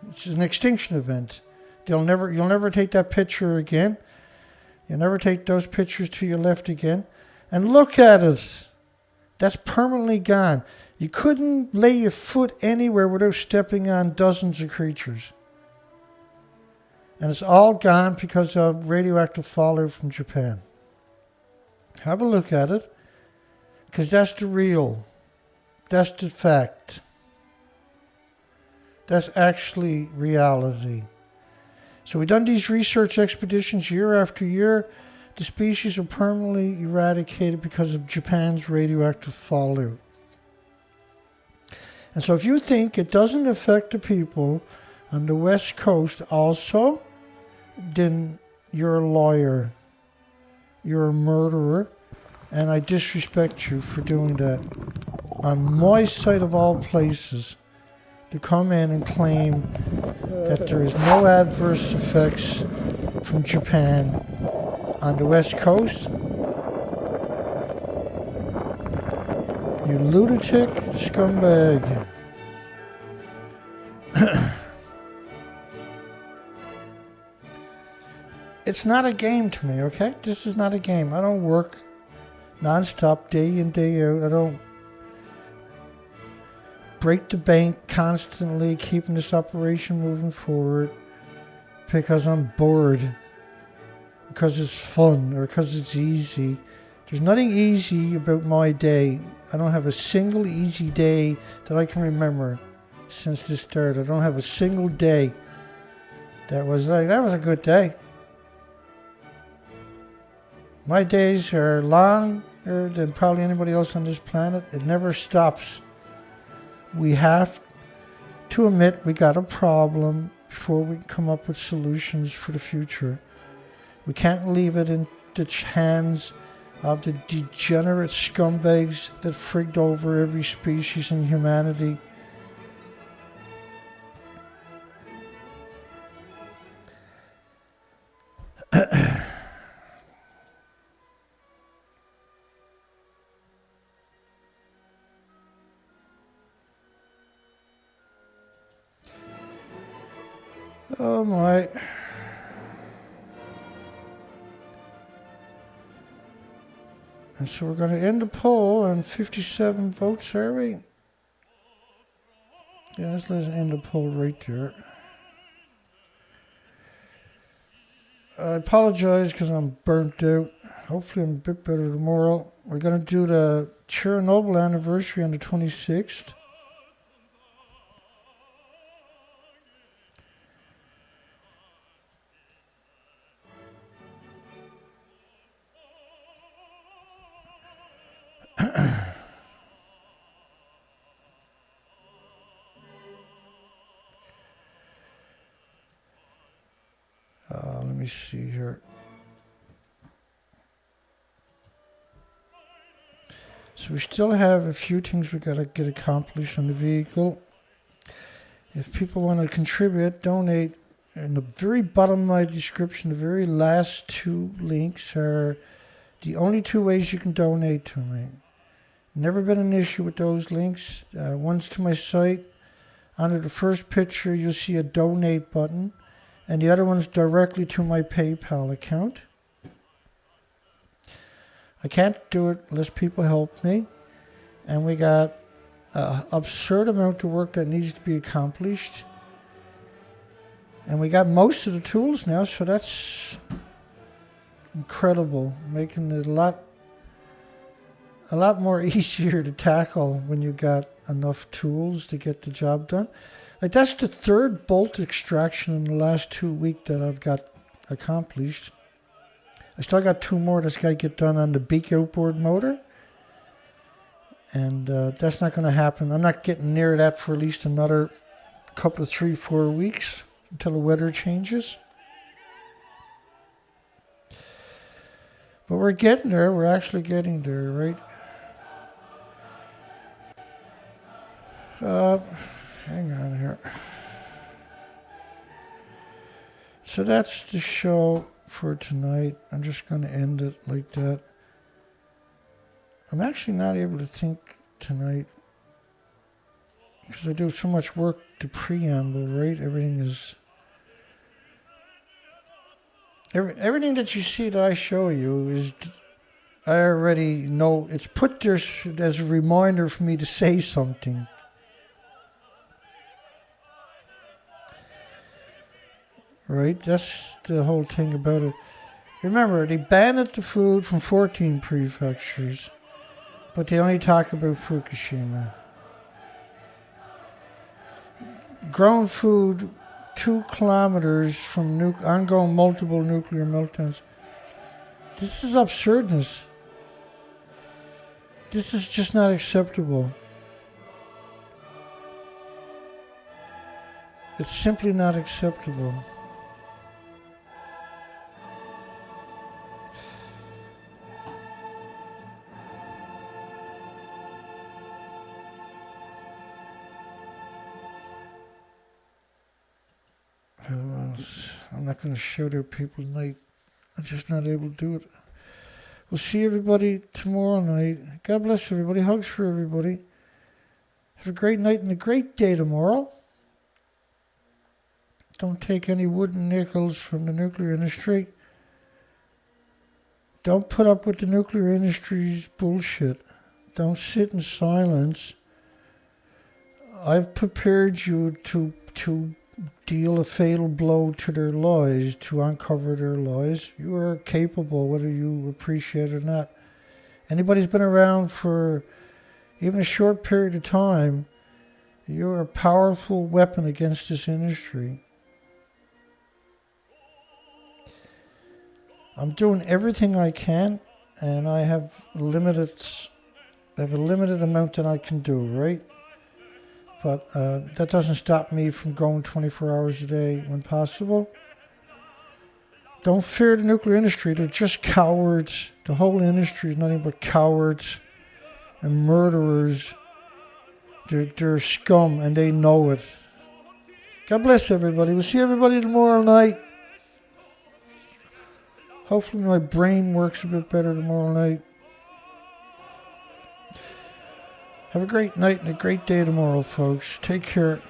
It's an extinction event. You'll never take that picture again. You'll never take those pictures to your left again. And look at it. That's permanently gone. You couldn't lay your foot anywhere without stepping on dozens of creatures. And it's all gone because of radioactive fallout from Japan. Have a look at it, because that's the real. That's the fact. That's actually reality. So we've done these research expeditions year after year. The species are permanently eradicated because of Japan's radioactive fallout. And so if you think it doesn't affect the people on the West Coast also, then you're a liar. You're a murderer. And I disrespect you for doing that. On my site of all places, to come in and claim that there is no adverse effects from Japan on the West Coast. You lunatic scumbag. It's not a game to me, okay? This is not a game. I don't work non-stop, day in, day out. I don't break the bank constantly, keeping this operation moving forward because I'm bored, because it's fun, or because it's easy. There's nothing easy about my day. I don't have a single easy day that I can remember since this started. I don't have a single day that was a good day. My days are longer than probably anybody else on this planet. It never stops. We have to admit we got a problem before we come up with solutions for the future. We can't leave it in the hands of the degenerate scumbags that frigged over every species in humanity. Oh my. And so we're going to end the poll on 57 votes, are we? Yeah, let's end the poll right there. I apologize because I'm burnt out. Hopefully I'm a bit better tomorrow. We're going to do the Chernobyl anniversary on the 26th. Let me see here. So we still have a few things we got to get accomplished on the vehicle. If people want to contribute, donate. In the very bottom of my description, the very last two links are the only two ways you can donate to me. Never been an issue with those links. One's to my site. Under the first picture, you'll see a donate button. And the other one's directly to my PayPal account. I can't do it unless people help me. And we got an absurd amount of work that needs to be accomplished. And we got most of the tools now, so that's incredible. Making it a lot more easier to tackle when you got enough tools to get the job done. Like that's the third bolt extraction in the last 2 weeks that I've got accomplished. I still got two more that's got to get done on the beak outboard motor. And that's not going to happen. I'm not getting near that for at least another couple of 3-4 weeks until the weather changes. But we're getting there. We're actually getting there, right? Hang on here. So that's the show for tonight. I'm just going to end it like that. I'm actually not able to think tonight because I do so much work to preamble, right? Everything that you see that I show you is, I already know, it's put there as a reminder for me to say something. Right? That's the whole thing about it. Remember, they banned the food from 14 prefectures, but they only talk about Fukushima. Grown food 2 kilometers from ongoing multiple nuclear meltdowns. This is absurdness. This is just not acceptable. It's simply not acceptable. I'm not going to shout at people tonight. I'm just not able to do it. We'll see everybody tomorrow night. God bless everybody. Hugs for everybody. Have a great night and a great day tomorrow. Don't take any wooden nickels from the nuclear industry. Don't put up with the nuclear industry's bullshit. Don't sit in silence. I've prepared you to deal a fatal blow to their lies, to uncover their lies. You are capable, whether you appreciate it or not. Anybody's been around for even a short period of time, you're a powerful weapon against this industry. I'm doing everything I can, and I have a limited amount that I can do, right? But that doesn't stop me from going 24 hours a day when possible. Don't fear the nuclear industry. They're just cowards. The whole industry is nothing but cowards and murderers. They're scum, and they know it. God bless everybody. We'll see everybody tomorrow night. Hopefully my brain works a bit better tomorrow night. Have a great night and a great day tomorrow, folks. Take care.